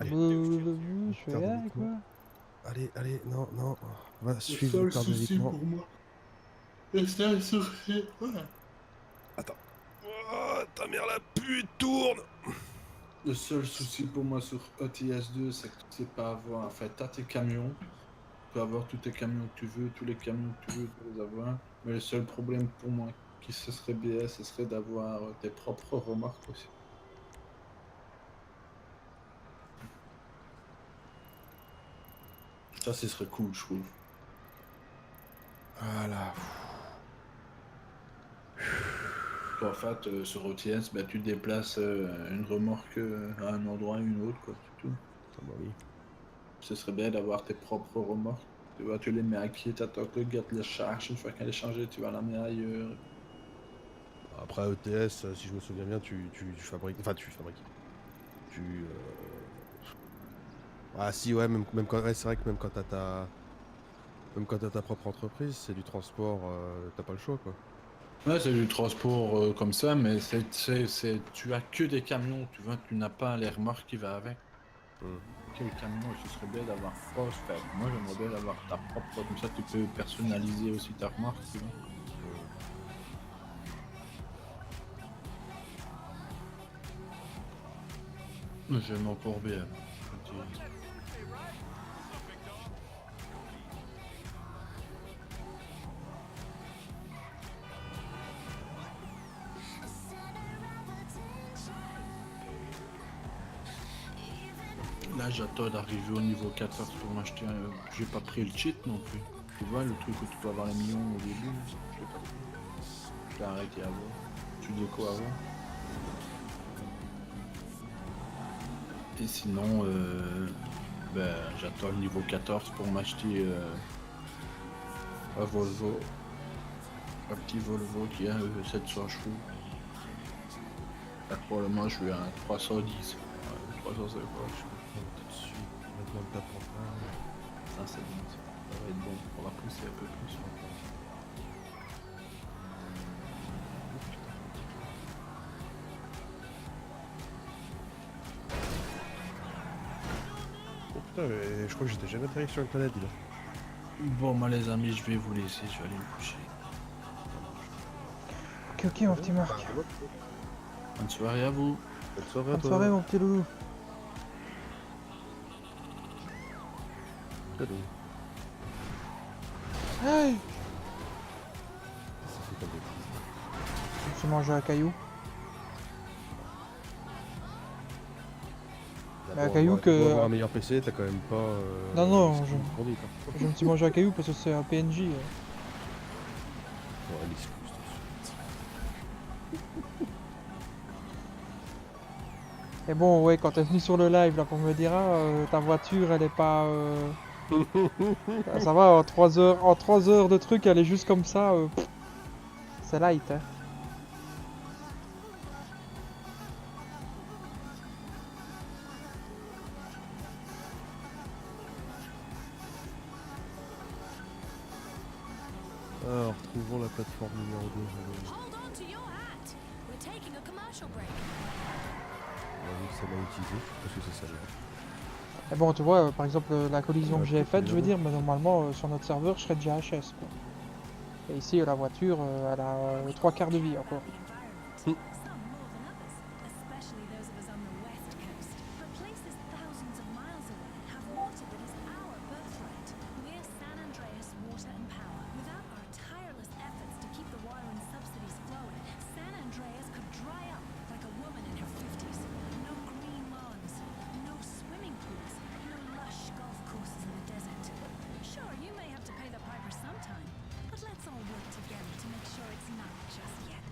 Allez. Je fais Perdre avec vite, quoi. Allez, allez, non, non. Va Le suivre seul le père de souci Vitement. pour moi. Le seul souci. Voilà. Attends. Oh, ta mère la pute tourne! Le seul souci pour moi sur ETS2, c'est que tu sais pas avoir. En fait, t'as tes camions. Tu peux avoir tous tes camions que tu veux, tous les camions que tu veux, tu peux les avoir. Mais le seul problème pour moi, qui ce serait bien, ce serait d'avoir tes propres remarques aussi. Ça, ce serait cool, je trouve. Voilà. En fait, sur OTS, ben, tu déplaces une remorque à un endroit et une autre, quoi, c'est tout. Ah bah oui. Ce serait bien d'avoir tes propres remorques. Tu vois, tu les mets à pied, t'attends que le gars te les charge. Une fois qu'elle est chargée, tu vas l'amener ailleurs. Après ETS, si je me souviens bien, tu fabriques. Enfin, tu fabriques. Tu. Ah si, ouais, même quand. Ouais, c'est vrai que même quand t'as ta. Même quand t'as ta propre entreprise, c'est du transport, t'as pas le choix quoi. Ouais, c'est du transport comme ça, mais tu as que des camions, tu vois, tu n'as pas les remorques qui va avec. Hmm. Quel camion, ce serait bien d'avoir proche. Enfin, moi, j'aimerais bien d'avoir ta propre, comme ça, tu peux personnaliser aussi ta remorque, tu vois. J'aime encore bien. Là, j'attends d'arriver au niveau 14 pour m'acheter un. J'ai pas pris le cheat non plus. Tu vois, le truc où tu peux avoir les millions au début, je l'ai pas pris. Je l'ai arrêté avant. Tu déco avant. Et sinon, ben, j'attends le niveau 14 pour m'acheter un Volvo. Un petit Volvo qui a 700 chevaux. Là, pour le moment, je suis à 310. 350, je sais pas. Tout de suite, maintenant le tapant. Ça, c'est bon. Ça va être bon. On va pousser un peu plus. Oh putain, mais je crois que j'étais jamais atterri sur une planète, dis donc. Bon, moi les amis, je vais vous laisser, je vais aller me coucher. Ok, ok, mon petit Marc. Bonne soirée à vous. Bonne soirée à Bonne toi. soirée, mon petit loulou. Salut. Hey, Ça fait comme des je me suis mangé un caillou. T'as un beau caillou avoir- t'as beau que- avoir un meilleur PC, t'as quand même pas. Non, non, ce je- qu'il me conduit, quoi. Je me suis mangé un caillou parce que c'est un PNJ. Ouais, l'excuse tout de suite. Et bon, ouais, quand t'es venu sur le live là pour me dire, ta voiture elle est pas. Ça va, en 3 heures de truc, elle est juste comme ça. C'est light, hein. Alors, retrouvons la plateforme numéro 2. Hold on to your hat. We're taking a commercial break. Celle-là utilisée, parce que c'est celle-là. Et bon, tu vois, par exemple, la collision Ouais, que j'ai faite, je veux évidemment. dire, mais normalement, sur notre serveur, je serais déjà HS, quoi. Et ici, la voiture, elle a 3 quarts de vie encore. Some more than others, especially those of us on the west coast. But places thousands of miles away have water that is our birthright. We're San Andreas Water and Power. Without our tireless efforts to keep the water and subsidies flowing, San Andreas could dry up like a woman in her 50s. No green lawns, no swimming pools, no lush golf courses in the desert. Sure, you may have to pay the piper sometime, but let's all work together to make sure it's not just yet.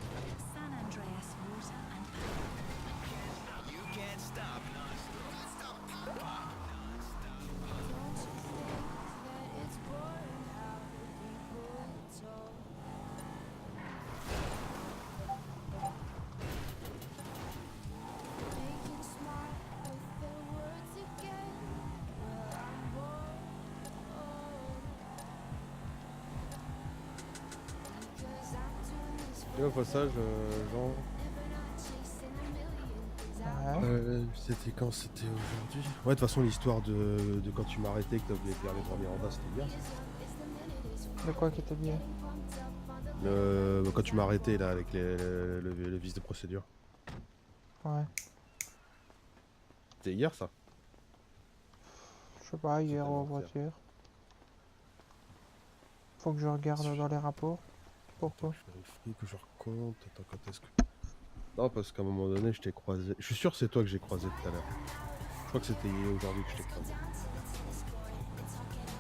San Andreas Water and Power. You can't stop non-stop. Et au passage, Jean, Ouais. c'était quand? C'était aujourd'hui? Ouais, de toute façon, l'histoire de quand tu m'as arrêté, que t'as oublié de faire les premiers en bas, c'était bien. De quoi qui était bien? Quand tu m'as arrêté là avec le vice de procédure. Ouais. C'était hier ça? Je sais pas, hier C'était en avant-hier. voiture. Faut que je regarde dans les rapports. Pourquoi? Je vérifie que je recompte. Attends, quand est-ce que. Non, parce qu'à un moment donné, je t'ai croisé. Je suis sûr que c'est toi que j'ai croisé tout à l'heure. Je crois que c'était aujourd'hui que je t'ai croisé.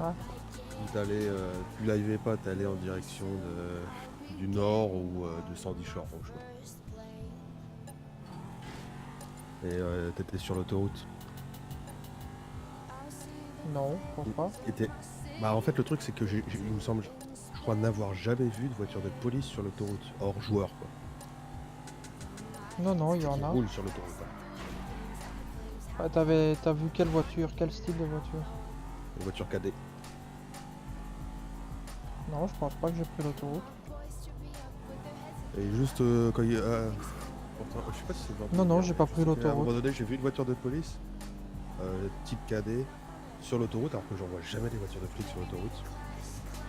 Ah. T'allais, tu l'avais pas, t'allais en direction du nord ou de Sandy Shore, je crois. Et t'étais sur l'autoroute. Non, pourquoi? Et bah en fait le truc c'est que il me semble, je crois n'avoir jamais vu de voiture de police sur l'autoroute, hors joueur quoi. Non, non, il y Qui en a. roule sur l'autoroute. Hein. Ah, t'as vu quelle voiture? Quel style de voiture? Une voiture cadet. Non, je pense pas que j'ai pris l'autoroute. Et juste quand il pourtant, je sais pas si c'est vendredi, Non, non, hein, j'ai pas je pris sais qu'à un l'autoroute. moment donné j'ai vu une voiture de police, type cadet, sur l'autoroute, alors que j'en vois jamais des voitures de flics sur l'autoroute.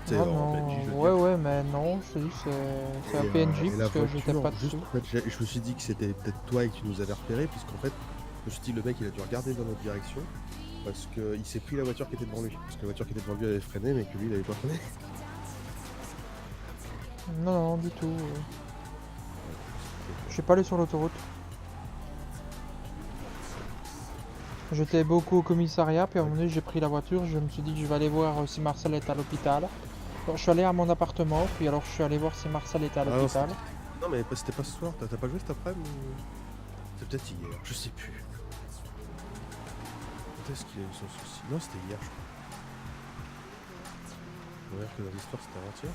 C'est Non, en non, PNJ, je veux ouais, dire. ouais, mais non, je te dis, c'est un Et, PNJ et la parce que j'étais voiture, pas juste, dessus. en fait, je me suis dit que c'était peut-être toi et que tu nous avais repéré, puisqu'en fait, je me suis dit le mec il a dû regarder dans notre direction, parce qu'il s'est pris la voiture qui était devant lui. Parce que la voiture qui était devant lui avait freiné, mais que lui il avait pas freiné. Non, non, du tout. Je suis pas allé sur l'autoroute. J'étais beaucoup au commissariat, puis à un moment donné j'ai pris la voiture, je me suis dit que je vais aller voir si Marcel est à l'hôpital. Alors, je suis allé à mon appartement, puis alors je suis allé voir si Marcel était à non, l'hôpital. Non mais c'était pas ce soir, t'as pas joué cet après-midi ou... C'est peut-être hier, je sais plus. Quand est-ce qu'il a eu son souci? Non c'était hier je crois. On va dire que dans l'histoire c'était avant-hier.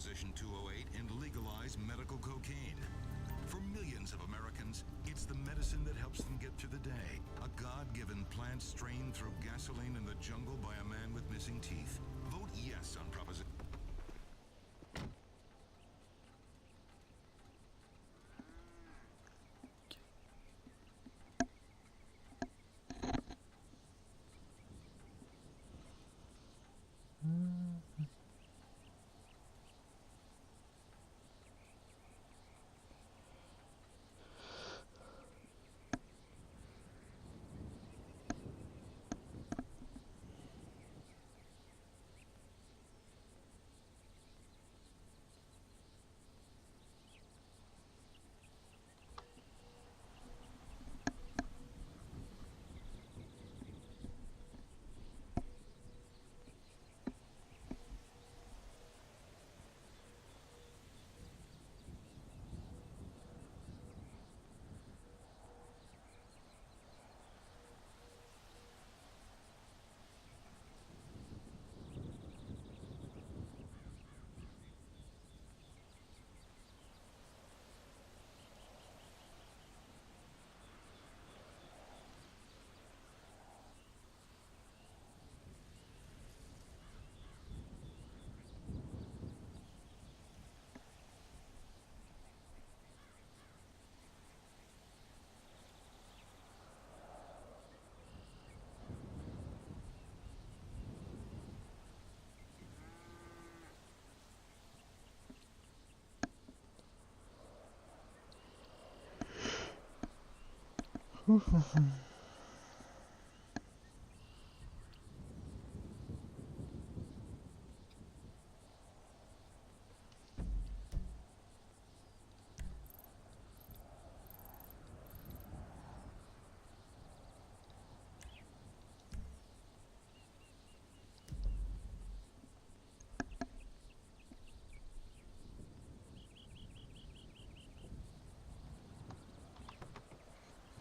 Proposition 208 and legalize medical cocaine. For millions of Americans, it's the medicine that helps them get through the day. A God-given plant strained through gasoline in the jungle by a man with missing teeth. Vote yes on Proposition.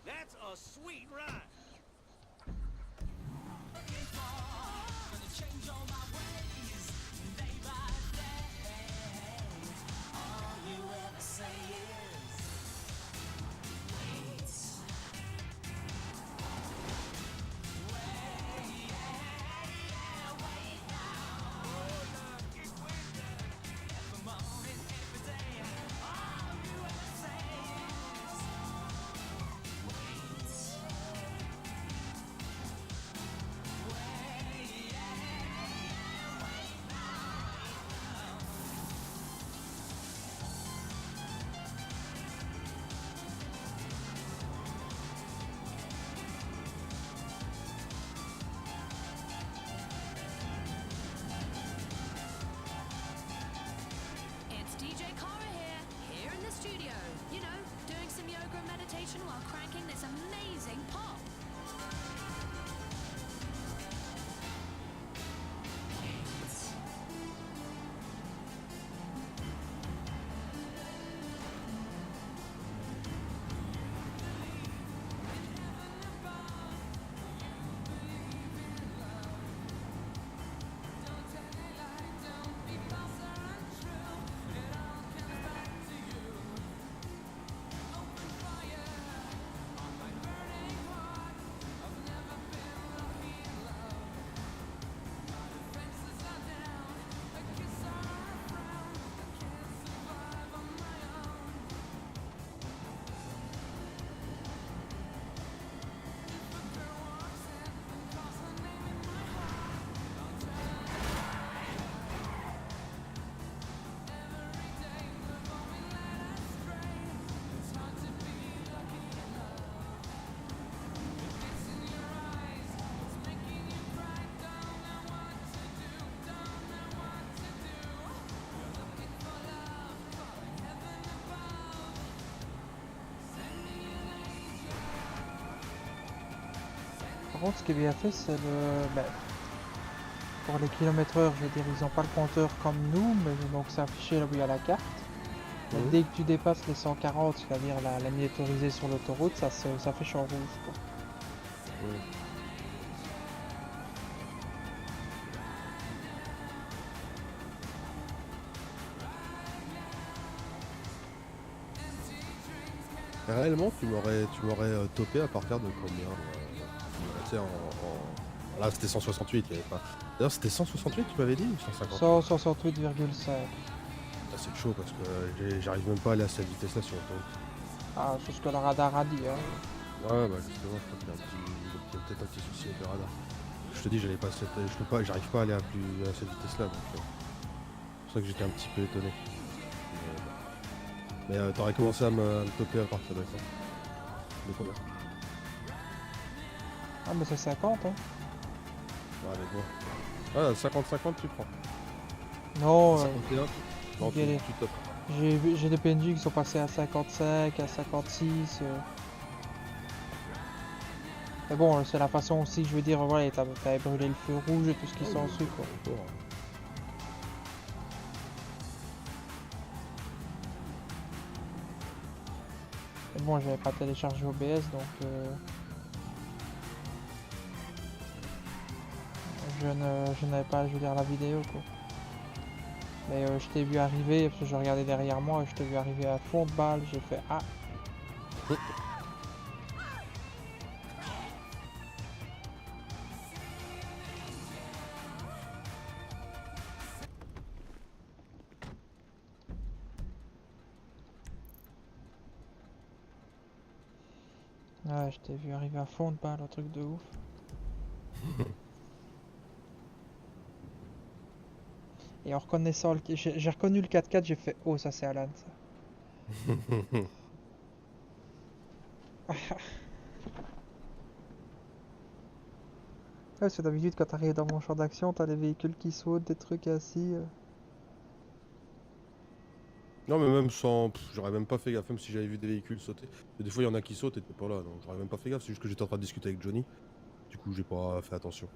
That's a sweet ride. It's DJ Kara here in the studio. You know, doing some yoga and meditation while cranking this amazing pop. Par contre, ce qui est bien fait, c'est pour les kilomètres heure, je veux dire, ils n'ont pas le compteur comme nous, mais donc c'est affiché là où il y a la carte. Mais Mhm. dès que tu dépasses les 140, c'est-à-dire la ligne autorisée sur l'autoroute, ça s'affiche en rouge, quoi. Ouais. Réellement, tu m'aurais topé à partir de combien tu sais, Là, c'était 168, il y avait pas. D'ailleurs, c'était 168, tu m'avais dit, ou 150? 168,5. Ah, c'est chaud parce que j'arrive même pas à aller à cette vitesse-là sur l'autoroute. Ah, c'est ce que le radar a dit, hein. Ouais, bah justement, je crois qu'il y a peut-être un petit souci avec le radar. Je te dis, j'arrive pas à aller à cette vitesse-là, donc c'est pour ça que j'étais un petit peu étonné. Mais t'aurais commencé à me toper à partir de quand? De combien? Ah, mais c'est 50, hein. Ouais, avec moi. Ah, 50-50, tu prends. Non, 51, non, il y a des- tu topes. j'ai des PNJ qui sont passés à 55, à 56. Mais bon, c'est la façon aussi, je veux dire, voilà, t'avais brûlé le feu rouge et tout ce qui s'ensuit, quoi. Mais bon, j'avais pas téléchargé OBS, donc je n'avais pas à jouer la vidéo, quoi. Mais je t'ai vu arriver, parce que je regardais derrière moi, et je t'ai vu arriver à fond de balle, j'ai fait ah. Ouais, je t'ai vu arriver à fond de balle, un truc de ouf. Et en reconnaissant j'ai reconnu le 4x4, j'ai fait oh, ça c'est Alan, ça. Ouais, c'est d'habitude quand t'arrives dans mon champ d'action, t'as les véhicules qui sautent, des trucs assis. Non, mais même sans. J'aurais même pas fait gaffe, même si j'avais vu des véhicules sauter. Des fois, il y en a qui sautent et t'es pas là, donc j'aurais même pas fait gaffe. C'est juste que j'étais en train de discuter avec Johnny. Du coup, j'ai pas fait attention.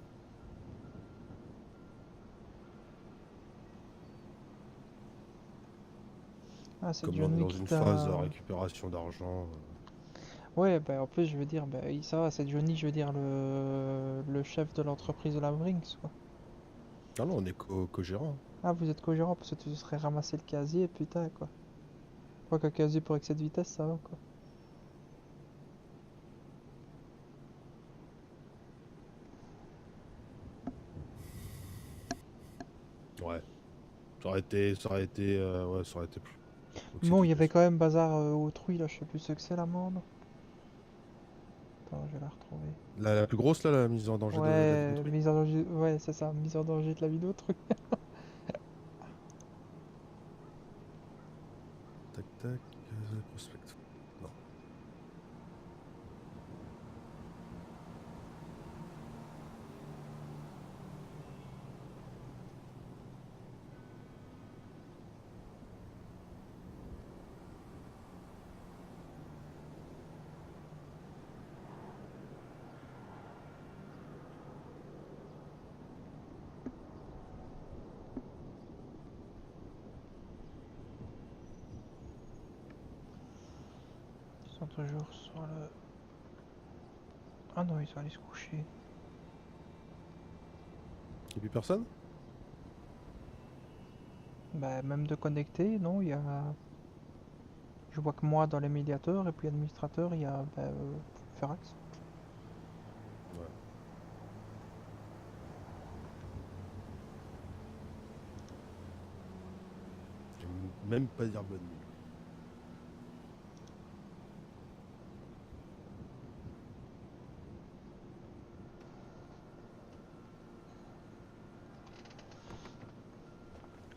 Ah, c'est Comme Johnny dans qui une t'a... phase de récupération d'argent. Ouais, bah en plus, je veux dire, bah oui, ça va, c'est Johnny, je veux dire, le chef de l'entreprise de la Brinks, quoi. Ah non, on est co-gérant. Ah, vous êtes co-gérant parce que tu serais ramassé le casier, putain, quoi. Quoi qu'un casier pour excès de vitesse, ça va, quoi. Ouais. Ouais, ça aurait été plus. Bon, il y avait quand même bazar autrui, là, je sais plus ce que c'est l'amende. Attends, je vais la retrouver. La plus grosse, là, la mise en danger de la vie Ouais, d'autrui. mise en danger, ouais, c'est ça, mise en danger de la vie d'autrui. Tac, tac. Prospect. Non. Ils sont toujours sur le... Ah non, ils sont allés se coucher. Y'a plus personne? Bah, même de connecter, non, il y a... Je vois que moi dans les médiateurs, et puis administrateur, il y a bah, Ferax. Ouais. Je vais même pas dire bonne nuit.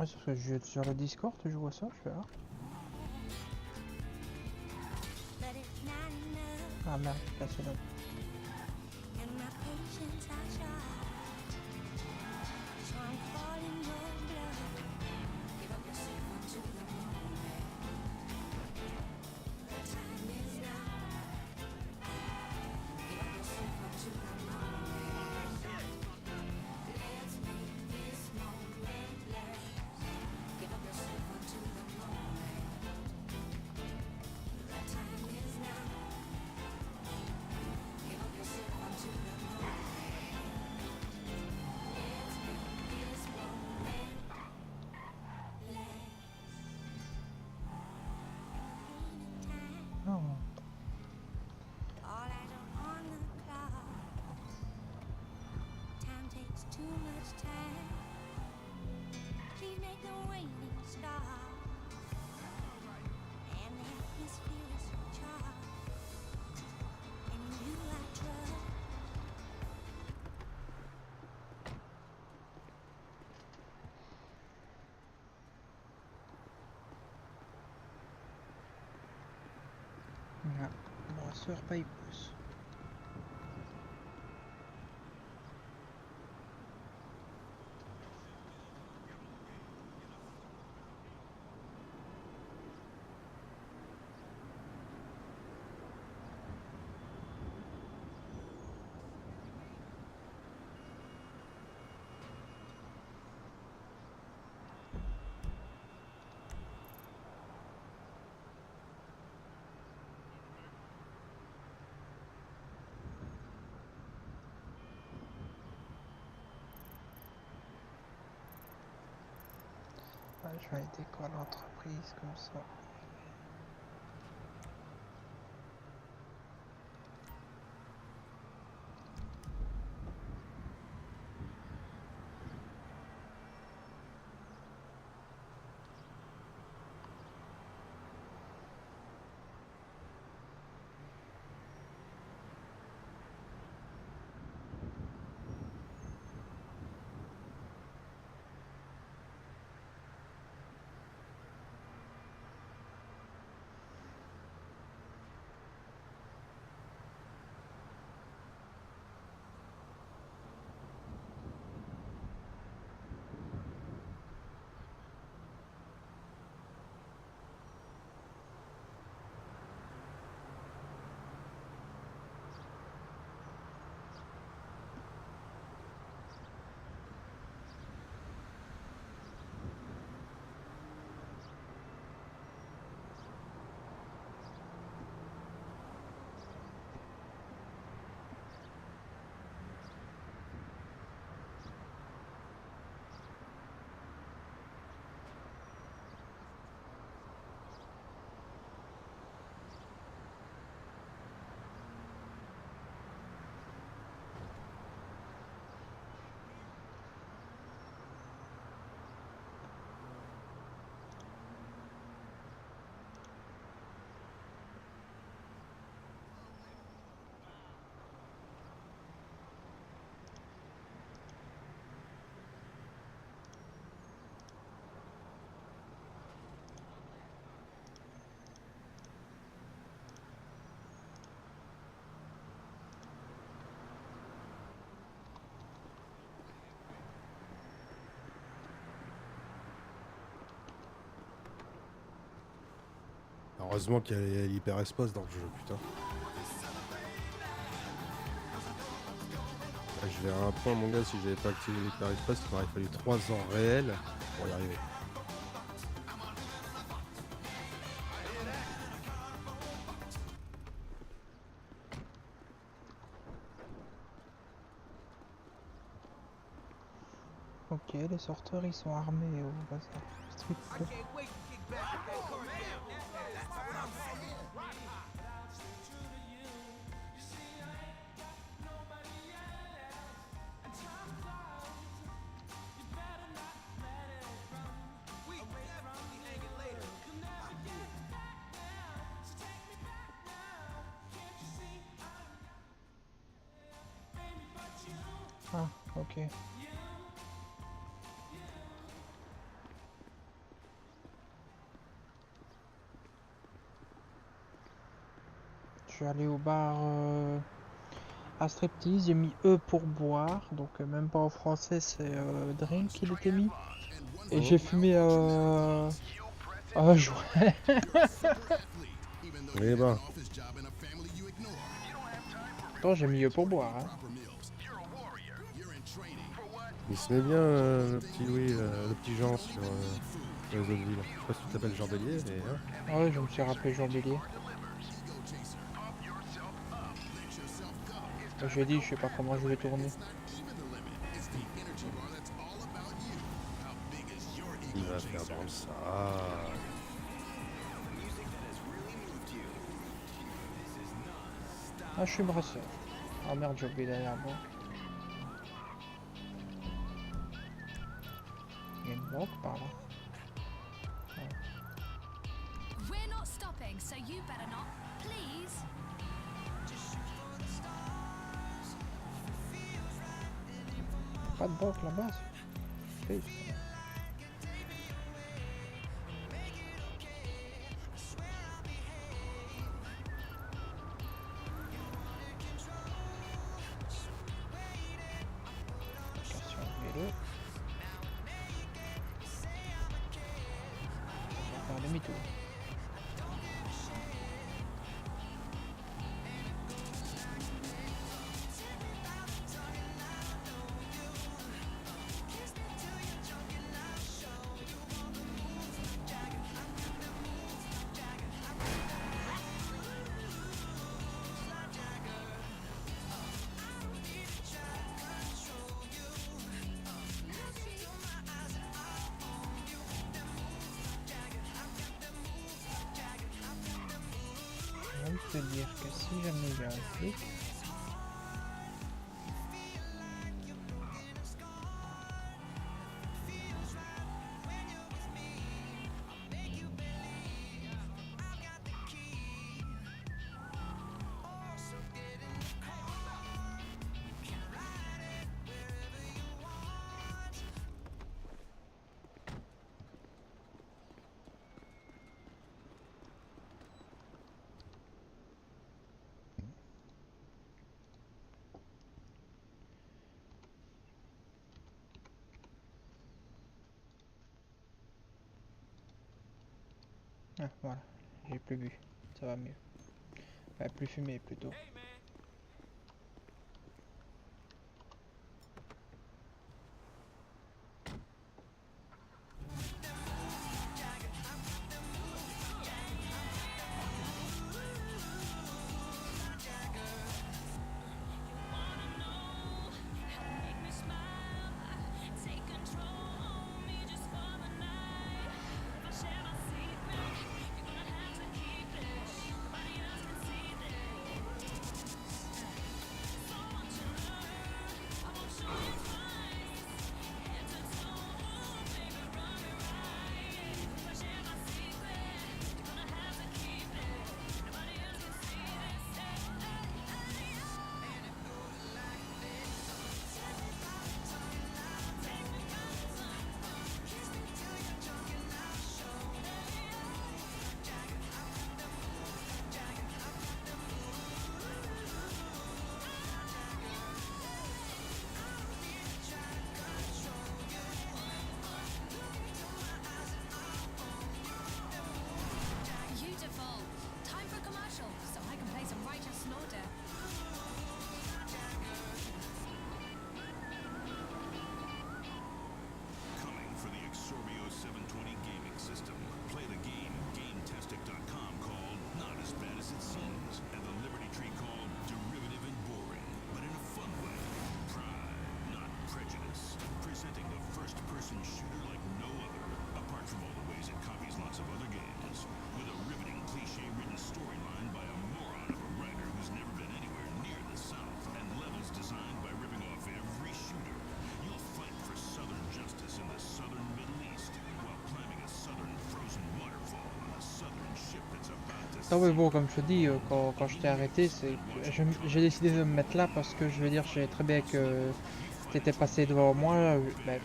Ah, sur le Discord, je vois ça, je fais ah. Ah merde, j'ai cassé là. too much time. Please make the raining stop. And the atmosphere is charged. And in you I trust. Ja, brasseur Pipers. Ouais, je vais aider quoi l'entreprise comme ça. Heureusement qu'il y a l'hyperespace dans le jeu, putain. Ah, je vais à un point, mon gars, si j'avais pas activé l'hyperespace, il m'aurait fallu 3 ans réels pour y arriver. Ok, les sorteurs ils sont armés au bazar. Strip club. Ah, ok. Je suis allé au bar à striptease, j'ai mis E pour boire, donc même pas en français, c'est drink il était mis. Et j'ai fumé un joint. Eh ben, Attends, j'ai mis E pour boire. Hein. il se met bien le petit Louis, le petit Jean sur les autres villes. Je sais pas si tu t'appelles Jean Bélier, mais hein. Ah ouais, je me suis rappelé Jean Bélier. Je lui ai dit, je sais pas comment je vais tourner. Il va faire dans ça. Ah, je suis brasseur. Ah merde, j'ai oublié derrière moi. banque par là. We're not stopping, so you better not, please. Pas de banque là-bas. Space. Location vélo. On va faire demi-tour. J'ai envie de te dire que si jamais il y a un flic, ah voilà, j'ai plus bu, ça va mieux. Enfin, plus fumé plutôt. Beautiful. Time for a commercial, so I can play some Righteous Slaughter. Coming for the Exorbio 720 gaming system. Play the game GameTestic.com called Not As Bad As It Seems, and the Liberty Tree called Derivative and Boring, but in a fun way. Pride, not prejudice. Presenting the first-person shooter like no other, apart from all the ways it copies lots of other games. With a riveting, cliche-ridden storyline by a moron of a writer who's never been anywhere near the South, and levels designed by ripping off every shooter. You'll fight for Southern justice in the Southern Middle East, while climbing a Southern frozen waterfall on a Southern ship that's about to Ah ouais, sink. bon, comme je te dis, quand je t'ai arrêté, j'ai décidé de me mettre là parce que je veux dire, je savais très bien que t'étais passé devant moi. Ben,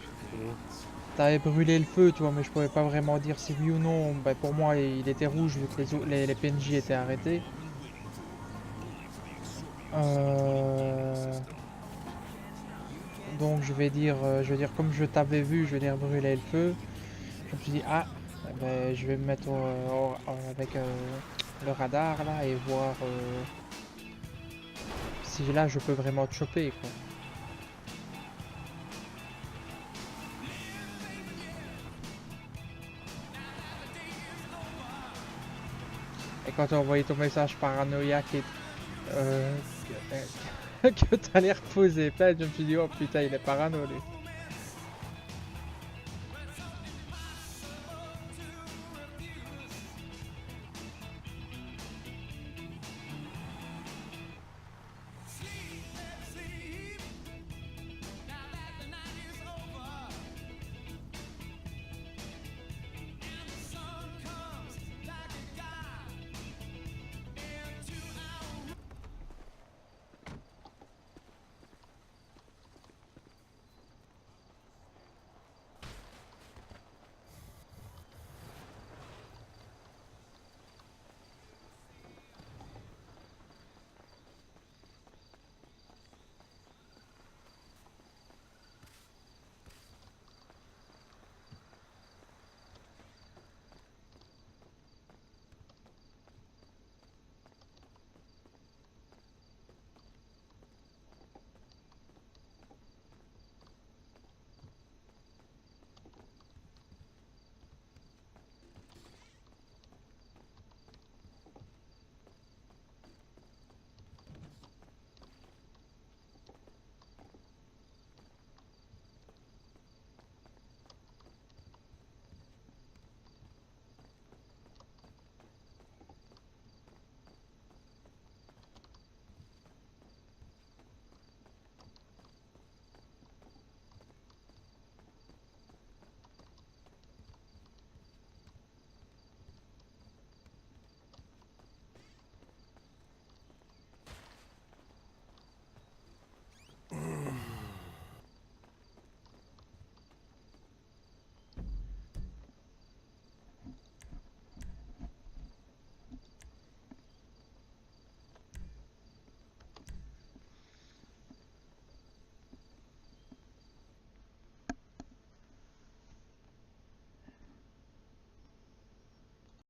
t'avais brûlé le feu, tu vois, mais je pouvais pas vraiment dire si oui ou non. Ben, pour moi, il était rouge vu que les PNJ étaient arrêtés. Donc je vais dire, comme je t'avais vu, je vais dire brûler le feu. Je me suis dit, ah, ben, je vais me mettre avec le radar là et voir si là je peux vraiment te choper, quoi. Et quand tu as envoyé ton message paranoïaque et que t'as l'air posé plainte, je me suis dit, oh putain, il est parano lui.